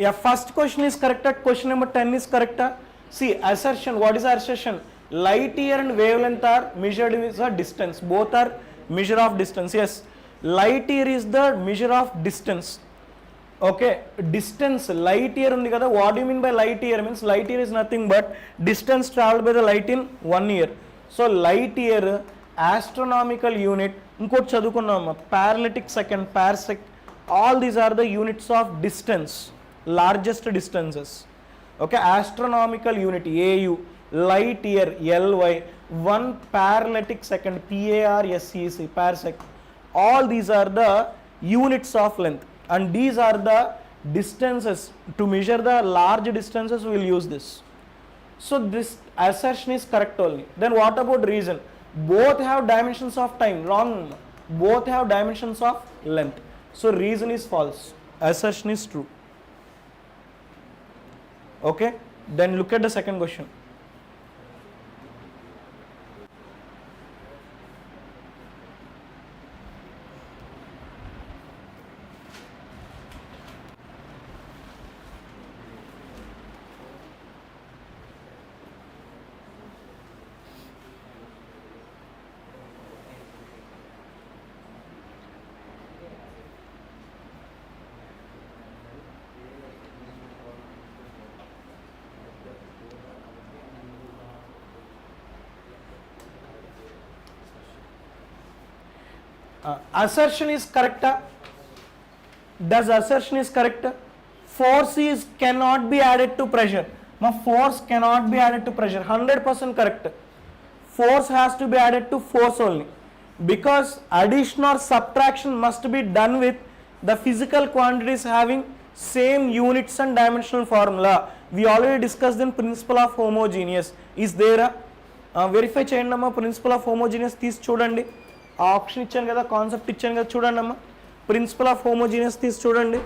Yeah, first question is correct. Question number 10 is correct. See, assertion, what is assertion? Light year and wavelength are measured with a distance. Both are measure of distance. Yes, light year is the measure of distance. Okay, distance, light year undi kada. What do you mean by light year? Means light year is nothing but distance traveled by the light in 1 year. So light year, astronomical unit, inkoti chadukunnam, parallatic second, parsec, all these are the units of distance, largest distances. Okay, astronomical unit AU, light year LY, 1 parallatic second PARSEC, parsec, all these are the units of length, and these are the distances. To measure the large distances we will use this. So this assertion is correct only. Then what about reason? Both have dimensions of time. Wrong. Both have dimensions of length. So reason is false, assertion is true. Okay, then look at the second question. Assertion is correct. Does assertion is correct? Force is cannot be added to pressure. My force cannot be added to pressure. 100% correct. Force has to be added to force only, because addition or subtraction must be done with the physical quantities having same units and dimensional formula. We already discussed in principle of homogeneous. Is there a verify చేయండి అమ్మా, principal of homogeneous తీసి చూడండి. Option ఇచ్చాను కదా, concept ఇచ్చాను కదా, చూడండి అమ్మా. ప్రిన్సిపల్ ఆఫ్ హోమోజీనియస్ తీసి చూడండి.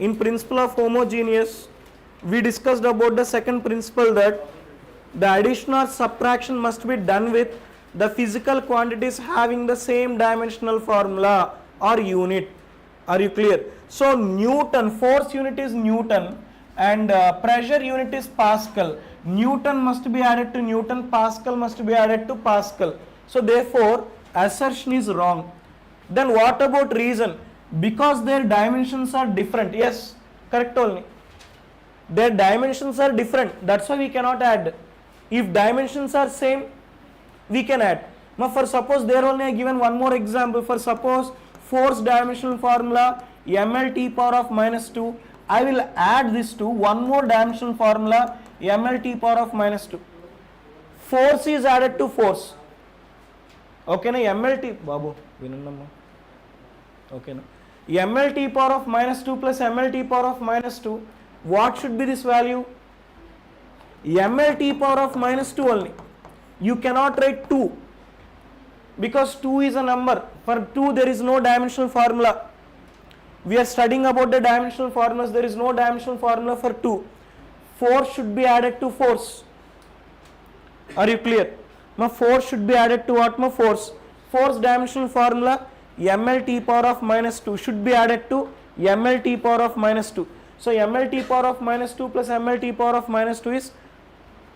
In principle of homogeneous we discussed about the second principle, that the addition or subtraction must be done with the physical quantities having the same dimensional formula or unit. Are you clear? So Newton, force unit is Newton and pressure unit is Pascal. Newton must be added to Newton, Pascal must be added to Pascal. So therefore assertion is wrong. Then what about reason? Because their dimensions are different. Yes, correct only. Their dimensions are different, that's why we cannot add. If dimensions are same, we can add. Now for suppose there only I given one more example. For suppose force dimensional formula ml t power of minus 2, I will add this to one more dimensional formula ml t power of minus 2. Force is added to force. Okay na, ml t babu vinannamma. Okay na, ml t power of minus 2 plus ml t power of minus 2, what should be this value? ml t power of minus 2 only. You cannot write 2 because 2 is a number. For 2 there is no dimensional formula. We are studying about the dimensional formulas. There is no dimensional formula for 2. Force should be added to force. Are you clear? My force should be added to what? My force. Force dimensional formula ml t power of minus 2 should be added to ml t power of minus 2. So ml t power of minus 2 plus ml t power of minus 2 is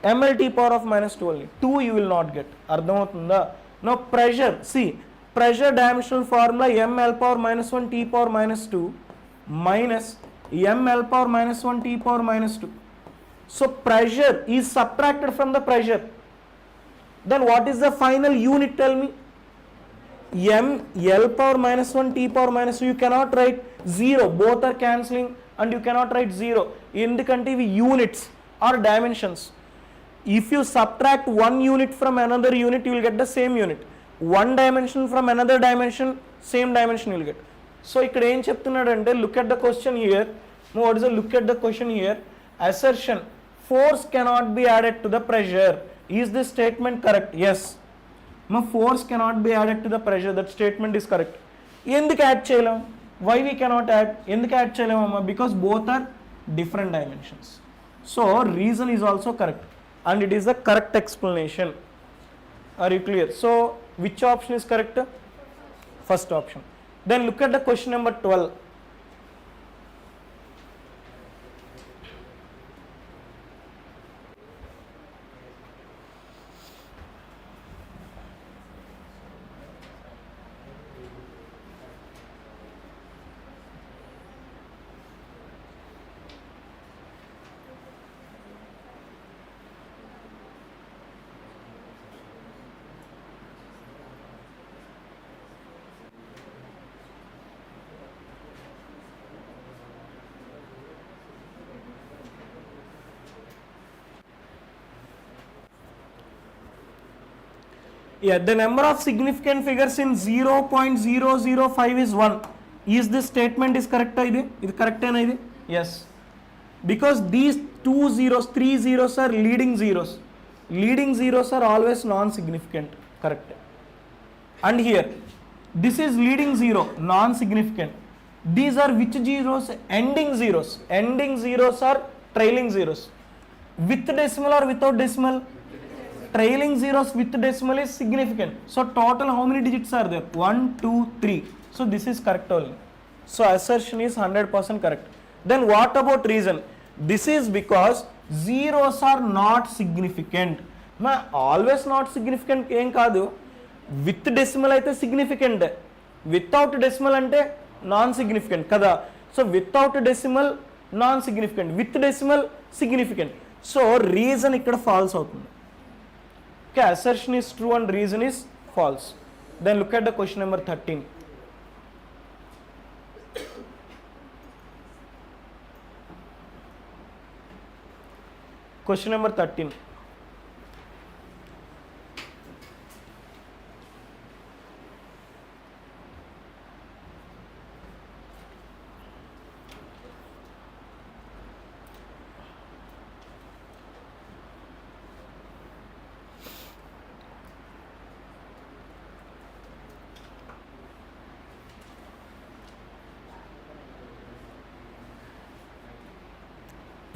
ml t power of minus 2 only. 2 you will not get. Ardhamautunda? Now pressure, see, pressure dimensional formula ml power minus 1 t power minus 2 minus ml power minus 1 t power minus 2. So pressure is subtracted from the pressure. Then what is the final unit, tell me? L power minus 1 t power minus 2, you cannot write 0, both are cancelling, and you cannot write 0 ఎందుకంటే ఇవి units or dimensions. If you subtract one unit from another unit, you will get the same unit. One dimension from another dimension, same dimension you will get. So ఇక్కడ ఏం చెప్తున్నాడంటే, look at the question here. What is the look at the question here? Assertion, force cannot be added to the pressure. Is this statement correct? Yes. Force cannot be added to the pressure. That statement is correct. ఎందుకు add చేయలేం? Why we cannot add? ఎందుకు add చేయలేమమ్మా? Because both are different dimensions. So reason is also correct, and it is the correct explanation. Are you clear? So which option is correct? First option. Then look at the question number 12. Yeah, the number of significant figures in 0.005 is 1. Is this statement is correct? Is correct? Yes. Because these 2 zeros, 3 zeros are leading zeros. Leading zeros are always non-significant. Correct. And here, this is leading zero, non-significant. These are which zeros? Ending zeros. Ending zeros are trailing zeros. With decimal or without decimal? Trailing zeros with decimal is significant. So total how many digits are there? 1, 2, 3. So this is correct only. So assertion is 100% correct. Then what about reason? This is because zeros are not significant. Always not significant ఏం కాదు. With decimal అయితే significant. Without decimal అంటే non-significant కదా. So without decimal non-significant. With decimal significant. So reason ఇక్కడ false అవుతుంది. Okay, assertion is true and reason is false. Then look at the question number 13. Question number 13.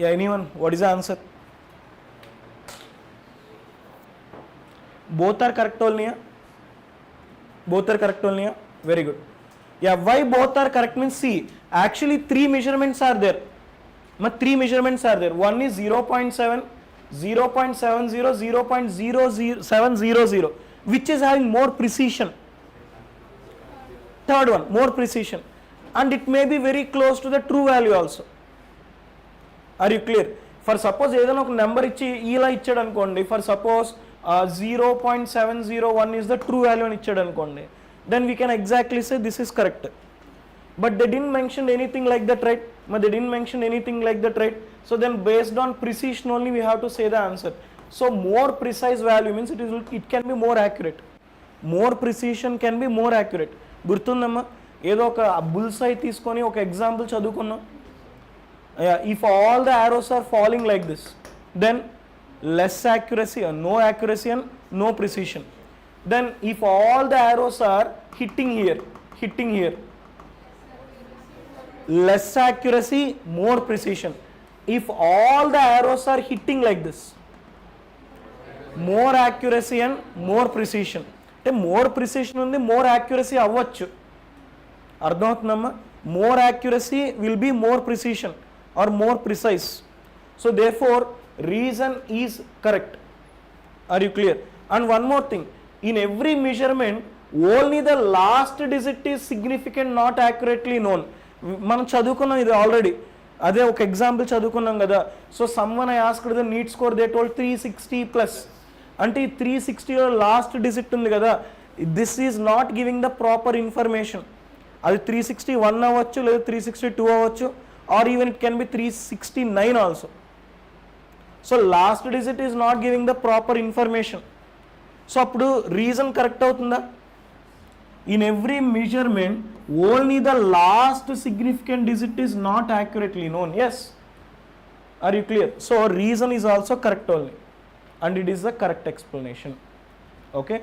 Yeah, anyone? What is the answer? Both are correct only. Both are correct only. Very good. Yeah, why both are correct means, see, actually 3 measurements are there. 3 measurements are there. One is 0.7, 0.70, 0.0700, which is having more precision. Third one, more precision. And it may be very close to the true value also. Are you clear? For suppose ఏదైనా ఒక number ఇచ్చి ఇలా ఇచ్చాడు అనుకోండి, for suppose 0.701 is the true value అని ఇచ్చాడు అనుకోండి, then we can exactly say this is correct. But they didn't mention anything like that, right? But they didn't mention anything like that, right? So then based on precision only we have to say the answer. So more precise value means it can be more accurate. More precision can be more accurate. గుర్తుందమ్మా, ఏదో ఒక bullseye తీసుకొని ఒక example చదువుకున్నాం. If all the arrows are falling like this, then less accuracy and no accuracy and no precision. Then if all the arrows are hitting here, less accuracy, more precision. If all the arrows are hitting like this, more accuracy and more precision. అంటే more precision ఉంది, more accuracy అవ్వచ్చు. అర్థమవుతుందమ్మా? more accuracy will be more precision or more precise. So therefore reason is correct. Are you clear? And one more thing, in every measurement only the last digit is significant, not accurately known. మనం చదువుకున్నాం ఇది already, అదే ఒక example చదువుకున్నాం కదా. So someone I asked the NEET score, they told 360 plus. అంటే ఈ 360లో లాస్ట్ డిజిట్ ఉంది కదా, this is not giving the proper information. అది 361 అవ్వచ్చు, లేదా 362 అవ్వచ్చు, or even it can be 369 also. So last digit is not giving the proper information. So అప్పుడు రీజన్ కరెక్ట్ అవుతుందా? In every measurement only the last significant digit is not accurately known. Yes, are you clear? So reason is also correct only, and it is the correct explanation. Okay,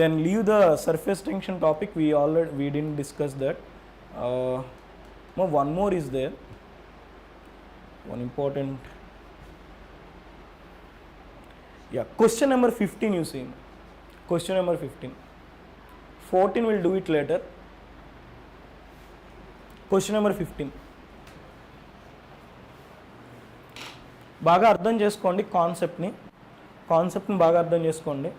then leave the surface tension topic, we didn't discuss that. One more is there, one important, question number 15. You see, question number 15. 14 will do it later. Question number 15. బాగా అర్థం చేసుకోండి కాన్సెప్ట్ని బాగా అర్థం చేసుకోండి.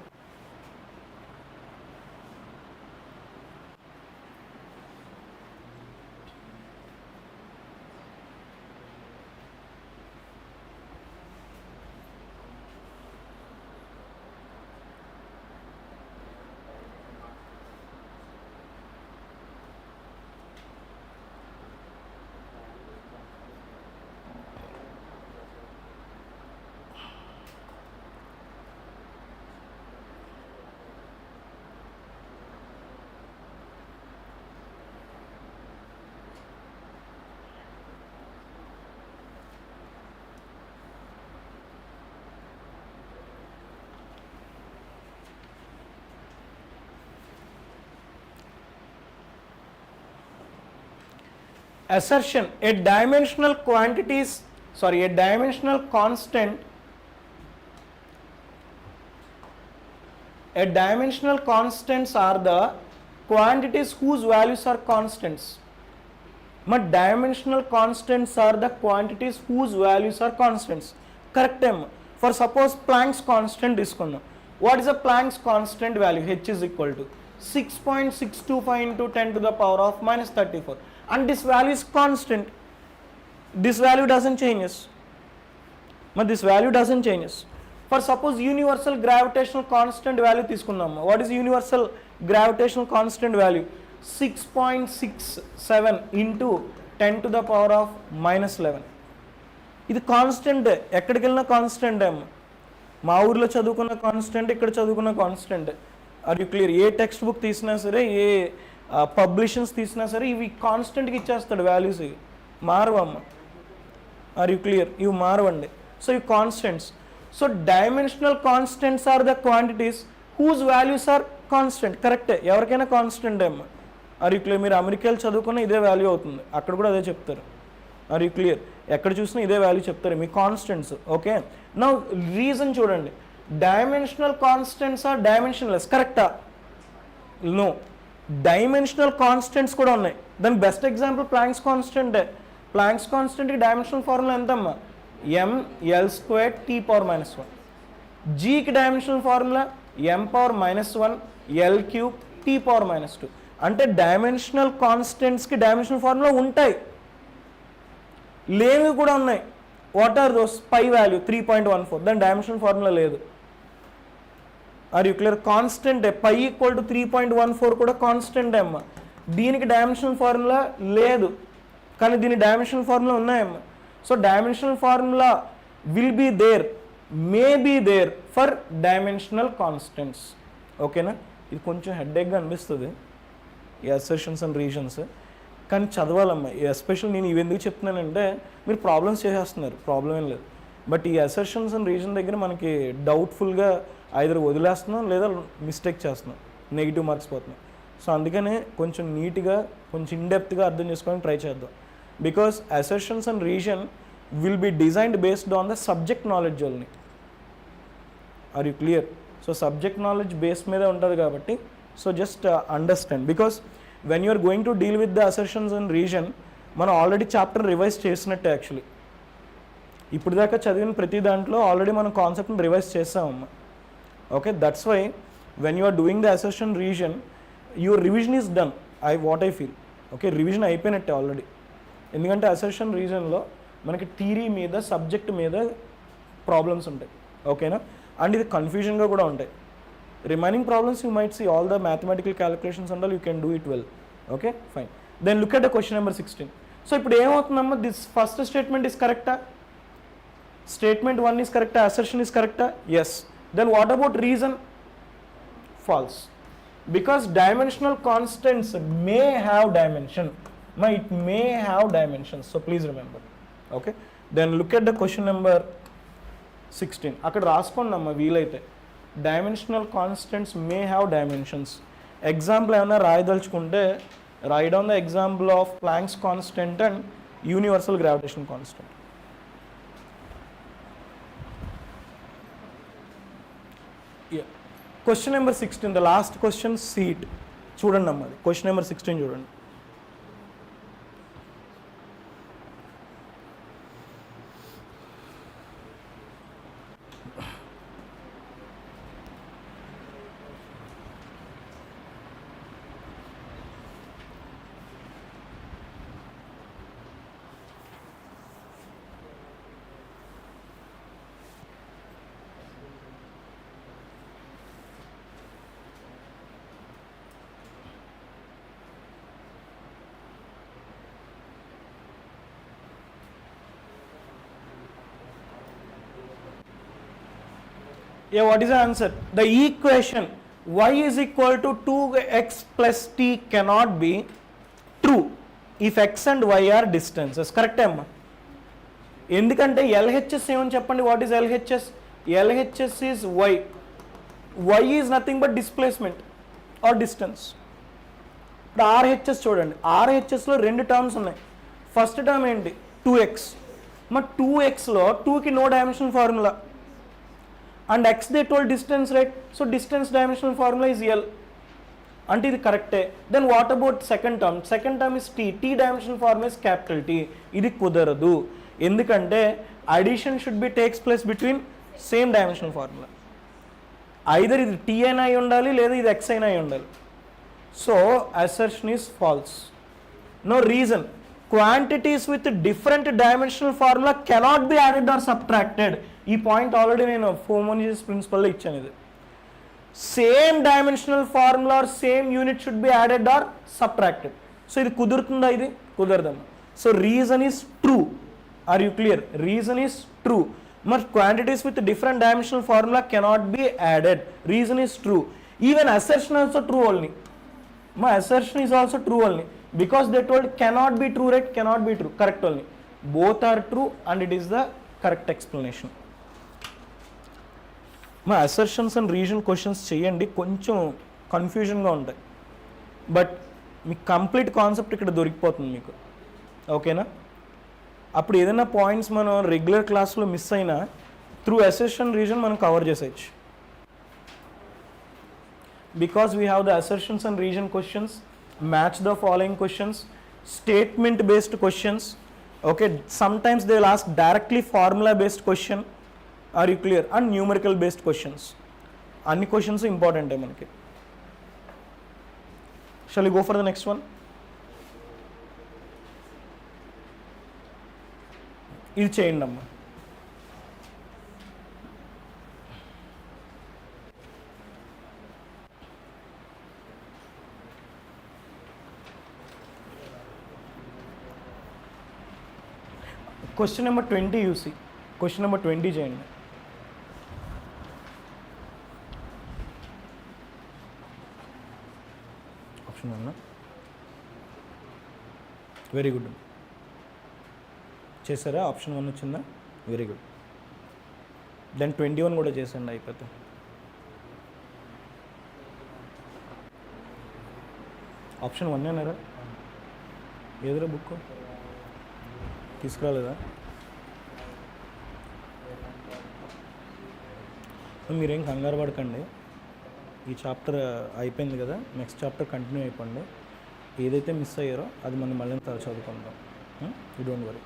Assertion, a dimensional constants are the quantities whose values are constants. But dimensional constants are the quantities whose values are constants. Correct them. For suppose Planck's constant తీసుకుందాం. What is a Planck's constant value? H is equal to 6.625 into 10 to the power of minus 34. And this value is constant. This value doesn't changes. But this value doesn't changes. For suppose universal gravitational constant value తీసుకుందాం. What is universal gravitational constant value? 6.67 into 10 to the power of minus 11. ఇది constant, ఎక్కడికి వెళ్ళినా constant ఏమో. మా ఊర్లో చదువుకున్న constant, ఇక్కడ చదువుకున్న కాన్స్టెంట్. Are you clear? ఏ టెక్స్ట్ బుక్ తీసినా సరే, ఏ పబ్లిషన్స్ తీసినా సరే, ఇవి కాన్స్టెంట్గా ఇచ్చేస్తాడు వాల్యూస్, ఇవి మారవమ్మ. Are you clear? ఇవి మారవండి. సో ఇవి constants. So dimensional constants are the quantities whose values are constant. కరెక్టే, ఎవరికైనా కాన్స్టెంట్ అమ్మ. Are you clear? మీరు అమెరికాలో చదువుకున్న ఇదే వాల్యూ అవుతుంది, అక్కడ కూడా అదే చెప్తారు. Are you clear? ఎక్కడ చూసినా ఇదే వాల్యూ చెప్తారు మీ కాన్స్టెంట్స్. ఓకే, నౌ రీజన్ చూడండి. Dimensional constants are dimensionless. కరెక్టా? నో, డైమెన్షనల్ కాన్స్టెంట్స్ కూడా ఉన్నాయి. దాని బెస్ట్ ఎగ్జాంపుల్ ప్లాంక్స్ కాన్స్టెంటే. ప్లాంక్స్ కాన్స్టెంట్కి డైమెన్షనల్ ఫార్ములా ఎంతమ్మా? ml² t⁻⁻1. జీకి dimensional formula m⁻⁻1 l³ t⁻⁻2. అంటే డైమెన్షనల్ కాన్స్టెంట్స్కి డైమెన్షనల్ ఫార్ములా ఉంటాయి, లేవి కూడా ఉన్నాయి. What are those? Pi value 3.14, దాని డైమెన్షనల్ ఫార్ములా లేదు. Are you clear? కాన్స్టెంటే. పై ఈక్వల్ టు 3.14 కూడా కాన్స్టెంట్ అమ్మ. దీనికి డైమెన్షనల్ ఫార్ములా లేదు, కానీ దీని డైమెన్షనల్ ఫార్ములా ఉన్నాయమ్మ. So dimensional formula will be there, may be there for dimensional constants. ఓకేనా? ఇది కొంచెం హెడ్ఏక్గా అనిపిస్తుంది ఈ అసర్షన్స్ అండ్ రీజన్స్, కానీ చదవాలమ్మా. ఎస్పెషల్ నేను ఇవి ఎందుకు చెప్తున్నానంటే, మీరు ప్రాబ్లమ్స్ చేసేస్తున్నారు, ప్రాబ్లం ఏం లేదు. బట్ ఈ అసర్షన్స్ అండ్ రీజన్ దగ్గర మనకి డౌట్ఫుల్గా ఐదర్ వదిలేస్తున్నాం, లేదా మిస్టేక్ చేస్తున్నాం, నెగిటివ్ మార్క్స్ పోతున్నాం. సో అందుకనే కొంచెం నీట్గా, కొంచెం ఇన్డెప్త్గా అర్థం చేసుకోవడానికి ట్రై చేద్దాం. Because assertions and reason will be designed based on the subject knowledge only. Are you clear? So subject knowledge base మీద ఉంటుంది కాబట్టి, so just understand. Because when you're going to deal with the assertions and reason మనం already chapter revise చేసినట్టే actually. ఇప్పుడు దాకా చదివిన ప్రతి దాంట్లో ఆల్రెడీ మనం కాన్సెప్ట్ని రివైజ్ చేస్తామమ్మా. Okay, that's why when you are doing the assertion reason your revision is done. What I feel. Okay, revision అయిపోయినట్టే ఆల్రెడీ. ఎందుకంటే అసర్షన్ రీజన్లో మనకి థియరీ మీద సబ్జెక్ట్ మీద ప్రాబ్లమ్స్ ఉంటాయి. ఓకేనా, అండ్ ఇది కన్ఫ్యూజన్గా కూడా ఉంటాయి. Remaining problems you might see all the mathematical calculations and all you can do it well. Okay, fine. Then look at the question number 16. So ఇప్పుడు ఏమవుతుందమ్మా, దిస్ ఫస్ట్ స్టేట్మెంట్ ఈస్ కరెక్టా? Statement 1 is correct, assertion is correct? Yes. Then what about reason? False. Because dimensional constants may have dimension. It may have dimensions. So please remember. Okay. Then look at the question number 16. అక్కడ రాసుకోండమ్మా వీలైతే. Dimensional constants may have dimensions. Example ఏమైనా రాయదలుచుకుంటే write down the example of Planck's constant and universal gravitation constant. Question number 16, the last question, see it. చూడండి అమ్మా, question number 16 చూడండి. Yeah, what is the answer? The equation y is equal to 2x plus t cannot be true if x and y are distances. Correct amma? ఎందుకంటే LHS ఏమని చెప్పండి, what is LHS? LHS is y. Y is nothing but displacement or distance. ఇప్పుడు RHS చూడండి, RHSలో రెండు terms ఉన్నాయి. First term ఏంటి, 2x. మరి 2xలో 2కి no dimensional formula and x they told distance, right? So distance dimensional formula is L. అంటే ఇది కరెక్టే. Then what about second term? Second term is t. t dimensional formula is capital T. ఇది కుదరదు, ఎందుకంటే addition should be takes place between same dimensional formula. Either ఇది t అయినా అయి ఉండాలి లేదా ఇది x అయినా అయి ఉండాలి. So assertion is false. No reason. Quantities with different dimensional formula cannot be added or subtracted. ఈ పాయింట్ ఆల్రెడీ నేను హోమోజీనియస్ ప్రిన్సిపల్లో ఇచ్చాను. ఇది same dimensional formula or same unit should be added or subtracted. సో ఇది కుదురుతుందా? ఇది కుదరదమ్మా. So reason is true. Are you clear? Reason is true. మరి quantities with different dimensional formula cannot be added. Reason is true. Even assertion also true only. మా assertion is also true only because they told cannot be true, right? Cannot be true. Correct only. Both are true and it is the correct explanation. మా assertions and reason questions చేయండి, కొంచెం కన్ఫ్యూజన్గా ఉంటాయి, but మీకు complete concept ఇక్కడ దొరికిపోతుంది మీకు. ఓకేనా? అప్పుడు ఏదైనా పాయింట్స్ మనం రెగ్యులర్ క్లాస్లో మిస్ అయినా త్రూ అసర్షన్ రీజన్ మనం కవర్ చేసేయచ్చు. Because we have the assertions and reason questions, match the following questions, statement based questions. Okay, sometimes they will ask directly formula based question. Are you clear? And numerical based questions. Anni questions important manaki. Shall we go for the next one? ఇది చేయండి అమ్మా. Question number 20 you see. Question number 20 చేయండి. Option 1. Very good. చేశారా? Option 1 వచ్చిందా? Very good. Then 21 కూడా చేసండి అయిపోతే. Option 1 అన్నారా? ఏదిరా బుక్ తీసుకురాలేదా? మీరేం కంగారు పడకండి, ఈ చాప్టర్ అయిపోయింది కదా, నెక్స్ట్ చాప్టర్ కంటిన్యూ అయిపోండి. ఏదైతే మిస్ అయ్యారో అది మనం మళ్ళీ చదువుకుందాం. You don't worry.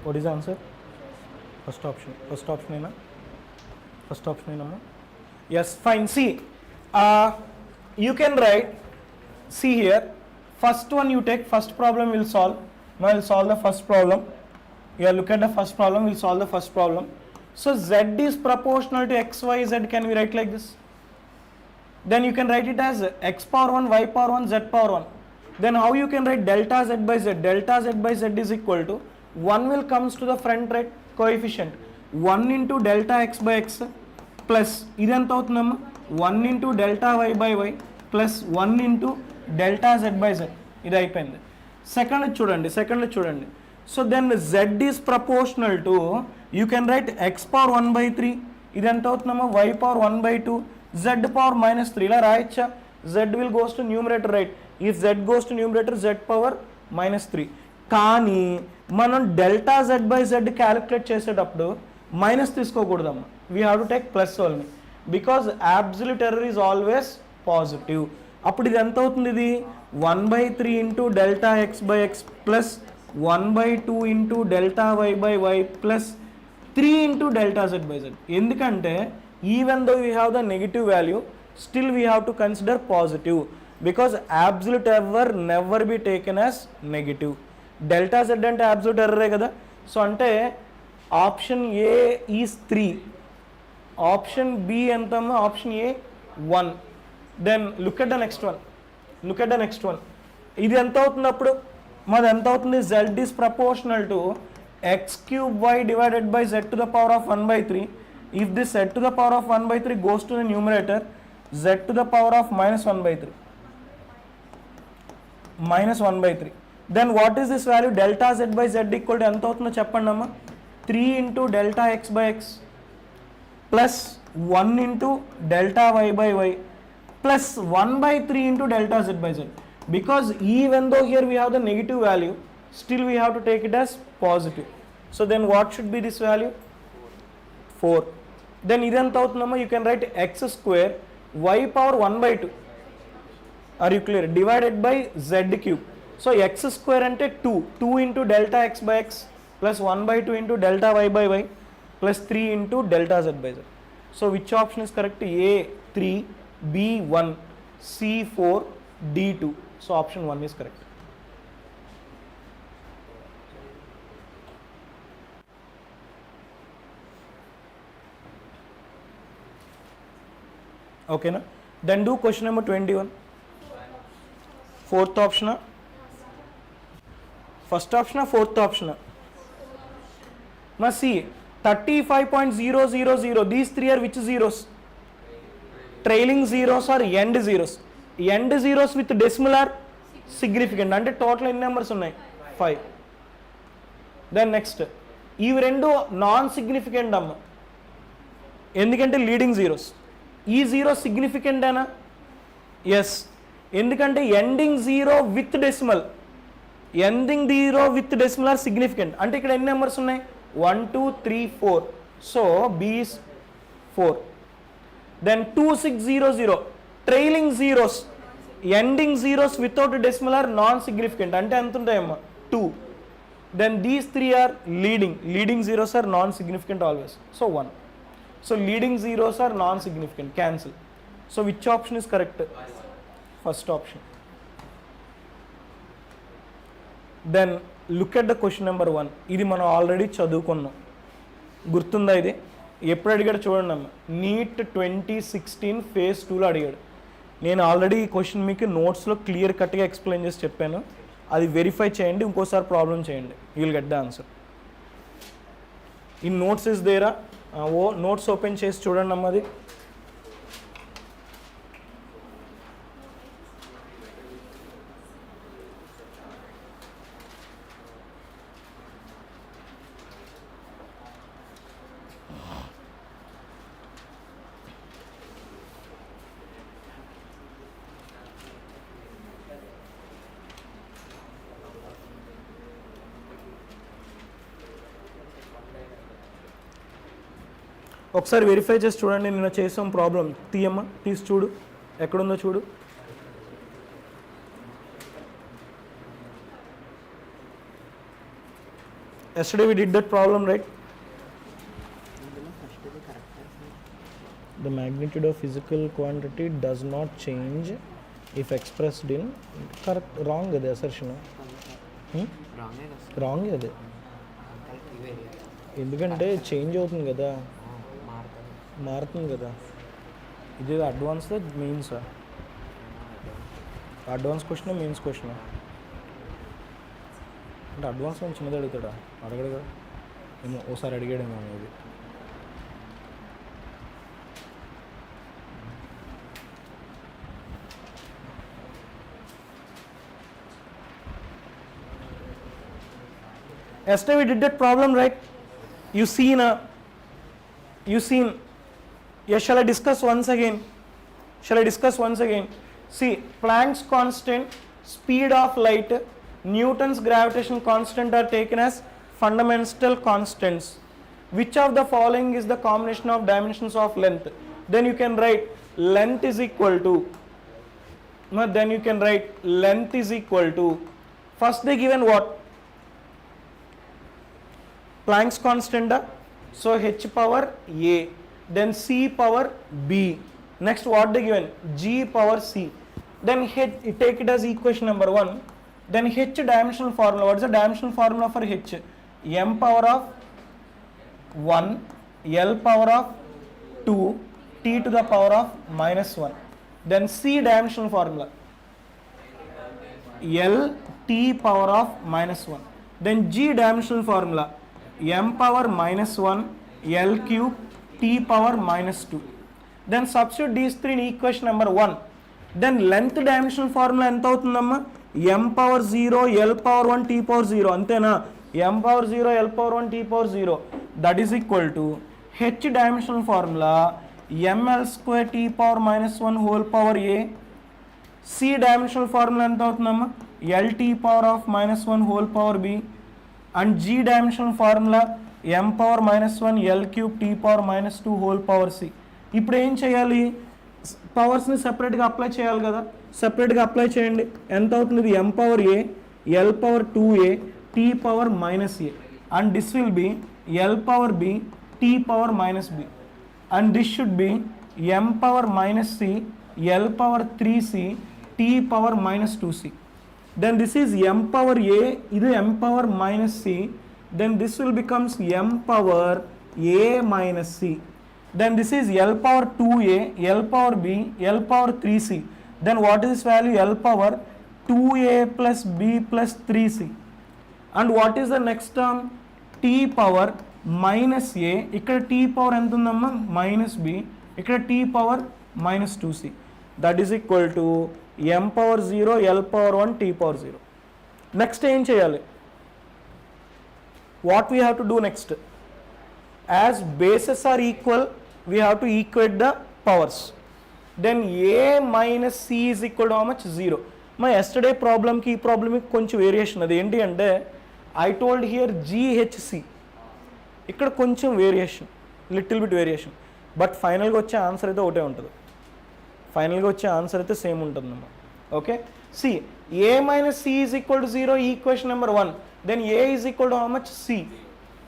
What is the answer? First option. First option is first option is yes, fine. See, you can write. See here. First one you take. First problem we'll solve. Now we'll solve the first problem. Yeah, look at the first problem. We'll solve the first problem. So z is proportional to x, y, z. Can we write like this? Then you can write it as x power 1, y power 1, z power 1. Then how you can write delta z by z? Delta z by z is equal to 1 will comes to the front right coefficient 1 into delta x by x plus identa avutundamma 1 into delta y by y plus 1 into delta z by z. ఇది అయిపోయింది. Second చూడండి. So then z is proportional to you can write x power 1 by 3 ఇది ఎంత అవుతుందమ్మా y power 1 by 2 z power minus 3 ఇలా రాయొచ్చా? z will goes to numerator, right? If z goes to numerator, z power minus 3. కానీ మనం delta Z by Z calculate చేసేటప్పుడు minus తీసుకోకూడదమ్మా. We have to take plus only because absolute error is always positive. అప్పుడు ఇది ఎంత అవుతుంది? ఇది 1/3 into delta X by X plus 1/2 into delta Y by Y plus 3 into delta Z by Z. ఎందుకంటే even though we have the negative value still we have to consider positive because absolute error never be taken as negative. Delta Z అంటే absolute ఎర్రరే కదా. So అంటే option A is 3, option B ఎంతమ్మా? Option A 1. Then look at the next one. ఇది ఎంత అవుతుంది అప్పుడు? మాది ఎంత అవుతుంది? Z is proportional to X cube Y divided by Z to the power of 1/3. If this Z to the power of 1/3 goes to the numerator, Z to the power of -1/3 -1/3. Then what is this value? Delta z by z equal to ఎంత అవుతుందో చెప్పండి అమ్మా? 3 into delta x by x plus 1 into delta y by y plus 1/3 into delta z by z. Because even though here we have the negative value, still we have to take it as positive. So then what should be this value? 4. Then ఇది ఎంత అవుతుందమ్మా? You can write x square y power 1/2. Are you clear? Divided by z cube. So x square అంటే 2 into delta x by x plus 1/2 into delta y by y plus 3 into delta z by z. So which option is correct? A 3, B 1, C 4, D 2. So option 1 is correct. Okay na? Then do question number 21. Fourth option. First option or fourth option? Now see 35.000. These three are which zeros? Trailing zeros or end zeros. End zeros with decimal are significant. అంటే total ఎన్ని numbers ఉన్నాయి? 5. Then next ఇవి రెండు non significant అమ్మ. ఎందుకంటే leading zeros. ఈ zero significant అయినా? Yes. ఎందుకంటే ending zero with decimal, ending zero with decimal are significant. అంటే ఇక్కడ ఎన్ని నెంబర్స్ ఉన్నాయి? 1 2 3 4. So B is 4. Then 2600 trailing zeros, ending zeros without decimal are non significant. అంటే ఎంత ఉంటాయమ్మా? 2. Then these 3 are leading zeros are non significant always. So 1. So leading zeros are non significant, cancel. So which option is correct? First option. Then look at the question number 1. ఇది మనం already చదువుకున్నాం, గుర్తుందా? ఇది ఎప్పుడు అడిగాడు చూడండి అమ్మ. Neat 2016 phase 2లో అడిగాడు. నేను ఆల్రెడీ ఈ క్వశ్చన్ మీకు నోట్స్లో క్లియర్ కట్గా ఎక్స్ప్లెయిన్ చేసి చెప్పాను. అది వెరిఫై చేయండి, ఇంకోసారి ప్రాబ్లం చేయండి, you will get the answer. ఈ నోట్స్ ఇస్ దేరా? నోట్స్ ఓపెన్ చేసి చూడండి అమ్మ. అది ఒకసారి వెరిఫై చేసి చూడండి, నిన్న చేసాం ప్రాబ్లం. తీయమ్మా, తీసి చూడు ఎక్కడుందో చూడు. Yesterday we did that problem, right? The magnitude of physical quantity does not change if expressed in correct. Wrong ade assertion. Wrong ade. ఎందుకంటే చేంజ్ అవుతుంది కదా, మారుతుంది కదా. ఇది advance mains, advance question mains question అంటే అడ్వాన్స్ అని చిన్నది అడుగుతాడా, అడగడు కదా. ఏమో ఓసారి అడిగాడేమో ఇది. Yesterday we did that problem, right? You seen. Yes, shall I discuss once again? See, Planck's constant, speed of light, Newton's gravitation constant are taken as fundamental constants. Which of the following is the combination of dimensions of length? Then you can write length is equal to. First they given what? Planck's constant, so h power a, then c power b. Next what they given? G power c. Then h, take it as equation number 1. Then h dimensional formula. What is the dimensional formula for h? M power of 1, L power of 2, t to the power of minus 1. Then c dimensional formula, L t power of minus 1. Then g dimensional formula, m power minus 1, L cube, t power minus 2. Then substitute these three in equation number 1. Then length dimensional formula ఎంత అవుతుందమ్మా? m power 0, L power 1, t power 0 అంతేనా? m power 0, L power 1, t power 0, that is equal to h dimensional formula ml square t power minus 1 whole power a. c dimensional formula ఎంత అవుతుందమ్మా? lt power of minus 1 whole power b. And g dimensional formula m power minus 1, L cube, t power minus 2 whole power c. ఇప్పుడు ఏం చేయాలి? పవర్స్ని సెపరేట్గా apply చేయాలి కదా. సెపరేట్గా apply చేయండి. ఎంత అవుతుంది? ఇది m power a, L power 2a, t power minus a. And this will be L power b, t power minus b. And this should be m power minus c, L power 3c, t power minus 2c. Then this is m power a, ఇది m power minus c. Then this will becomes m power a minus c. Then this is L power 2a, L power b, L power 3c. Then what is this value? L power 2a plus b plus 3c. And what is the next term? t power minus a. ఇక్కడ t power ఎంత ఉందమ్మా? Minus b. ఇక్కడ t power minus 2c. That is equal to m power 0, L power 1, t power 0. Next ఏం చేయాలి? What we have to do next? As bases are equal, we have to equate the powers. Then a minus c is equal to how much? 0. My yesterday problem ki problem కొంచెం variation. అది ఏంటి అంటే I told here GHC, ఇక్కడ కొంచెం variation, little bit variation. But ఫైనల్గా వచ్చే answer అయితే ఒకటే ఉంటుంది. ఫైనల్గా వచ్చే ఆన్సర్ అయితే సేమ్ ఉంటుందమ్మా. Okay, c a minus c is equal to 0, equation number 1. Then a is equal to how much? c.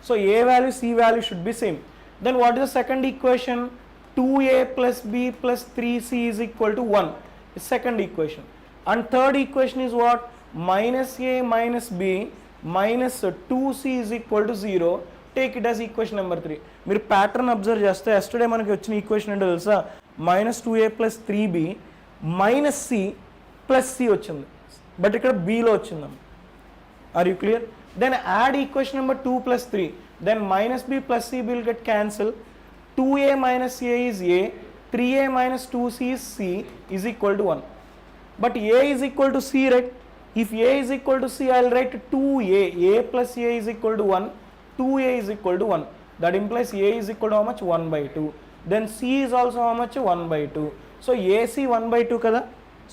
So a value, c value should be same. Then what is the second equation? 2a plus b plus 3c is equal to 1. It's second equation. And third equation is what? Minus a minus b minus 2c is equal to 0. Take it as equation number 3. మీరు pattern observe చేస్తే yesterday మనకి వచ్చిన equation ఏంటో తెలుసా? minus 2a plus 3b minus c plus c వచ్చింది, but ఇక్కడ bలో వచ్చిందమ్మ. Are you clear? Then add equation number 2 plus 3. Then minus b plus c will get cancelled. 2a minus a is a, 3a minus 2c is c is equal to 1. But a is equal to c, right? If a is equal to c, I will write 2a. a plus a is equal to 1. 2a is equal to 1. That implies a is equal to how much? 1 by 2. Then c is also how much? 1 by 2. So ac 1 by 2 kada.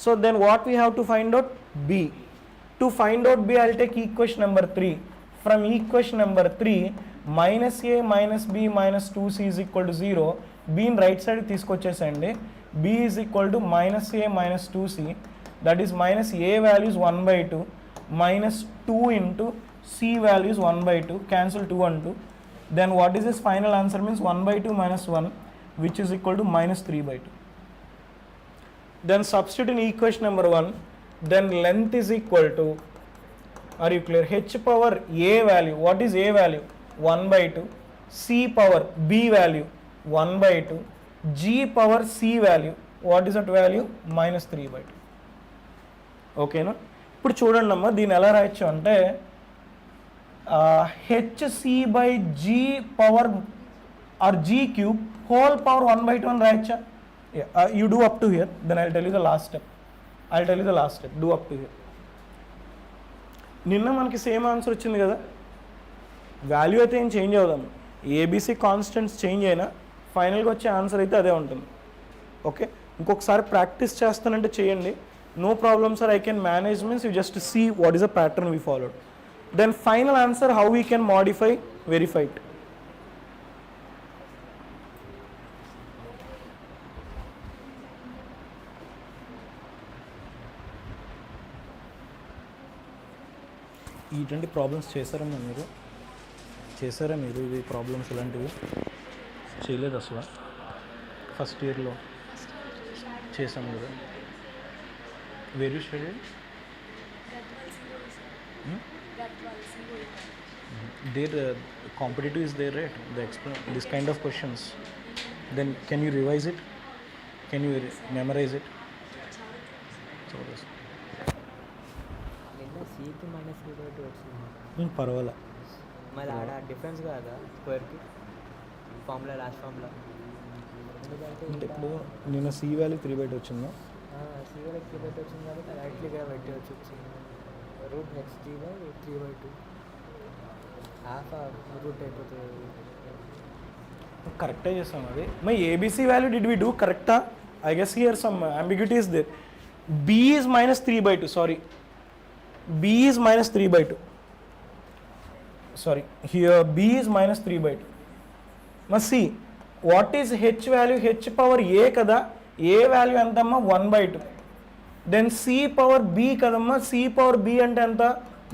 So then what we have to find out? b. To find out b, I will take equation number 3. From equation number 3, minus A minus B minus 2c is equal to 0, బీని right side తీసుకొచ్చేసండి. b is equal to minus A minus 2c, that is minus A values 1/2 minus 2 into c values 1/2, cancel 2 and 2. Then what is this final answer means 1/2 minus 1, which is equal to minus 3/2. Then substitute in equation number 1, then length is equal to, are you clear, h power a value, what is a value, 1/2, c power b value 1/2, g power c value, what is that value, minus 3/2. Okay no? ఇప్పుడు చూడండి అమ్మా, దీన్ని ఎలా రాయొచ్చు అంటే HC by G power or G cube whole power 1/2 అని రాయొచ్చా? You do up to here, then I tell you the last step, do up to here. నిన్న మనకి సేమ్ ఆన్సర్ వచ్చింది కదా, వాల్యూ అయితే ఏం చేంజ్ అవుదాము, ఏబీసీ కాన్స్టెంట్స్ చేంజ్ అయినా ఫైనల్గా వచ్చే ఆన్సర్ అయితే అదే ఉంటుంది. ఓకే, ఇంకొకసారి ప్రాక్టీస్ చేస్తానంటే చేయండి. No problem sir, I can manage means you just see what is the pattern we followed. Then final answer, how we can modify, verify it. ఇటువంటి ప్రాబ్లమ్స్ చేశారా మీరు ఇవి ప్రాబ్లమ్స్ ఇలాంటివి చేయలేదు అసలు? ఫస్ట్ ఇయర్లో చేసాం కదా. Where you studied? There competitive is there, right? This kind of questions. Then can you revise it? Can you memorize it? So this. నిన్న c కి మైనస్ 3/2 వచ్చింది. పర్వాలే. మళ్ళీ ఆడ డిఫరెన్స్ కాదా స్క్వేర్కి ఫార్ములా, లాస్ట్ ఫార్ములా? అంటే ఇప్పుడు నిన్న c వాల్యూ 3/2 వచ్చిందా? c వాల్యూ 3/2 వచ్చింది కాబట్టి రైట్లీగా పెట్టి వచ్చింది. Root hg by 3/2 half root అయిపోతుంది. కరెక్టే చేస్తాం అది. My ABC value did we do కరెక్టా? I guess here some ambiguity is there. b is minus 3/2, sorry, b is minus 3/2, sorry, here b is minus 3/2. must see what is h value, h power a kada, a value ఎంతమ్మా 1/2, then c power b కదమ్మా, c power b అంటే ఎంత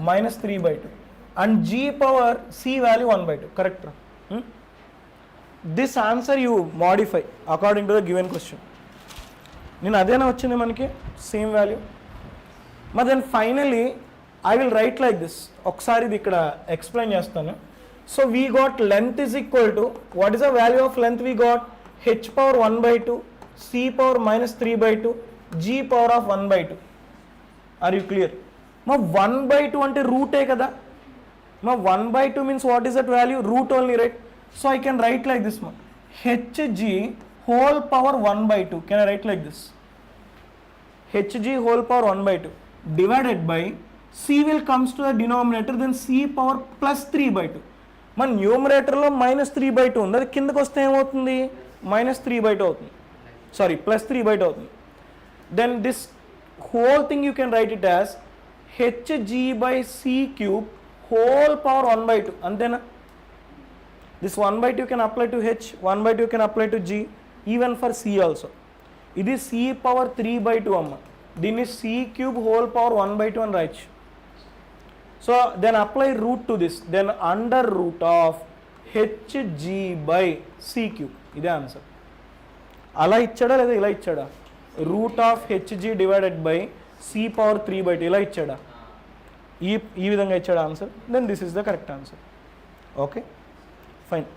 minus 3/2, and g power c value 1/2, correct? This answer you modify according to the given question. నేను అదేనా వచ్చింది మనకి same value. మరి then finally I will write like this. ఒకసారి ఇది ఇక్కడ ఎక్స్ప్లెయిన్ చేస్తాను. So we got length is equal to, what is the value of length we got, h power 1/2, c power minus 3/2, g power of 1/2. Are you clear? మా 1/2 అంటే రూటే కదా, మా 1/2 means what is that value, root only, right? So I can write like this మా hg whole power 1/2. Can I write like this? hg whole power 1/2 divided by c will comes to the denominator, then c power plus 3/2. మన న్యూమరేటర్లో minus 3/2 ఉంది, అది కిందకు వస్తే ఏమవుతుంది, minus 3/2 అవుతుంది, sorry plus 3/2 అవుతుంది. Then this whole thing you can write it as hg by c cube whole power 1/2. అంతేనా? This 1/2 you can apply to h, 1/2 you can apply to g, even for c also. ఇది c power 3/2 అమ్మ, దీన్ని c cube whole power 1/2 అని రాయొచ్చు. So then apply root to this, then under root of hg by c cube, ఇదే answer. అలా ఇచ్చాడా లేదా ఇలా ఇచ్చాడా, root of hg divided by c power 3/2 ఇలా ఇచ్చాడా, ఈ విధంగా ఇచ్చాడా ఆన్సర్, then this is the correct answer. Okay fine.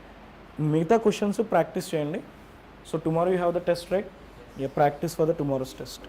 మిగతా క్వశ్చన్స్ ప్రాక్టీస్ చేయండి. So tomorrow you have the test, right? Practice for the tomorrow's test.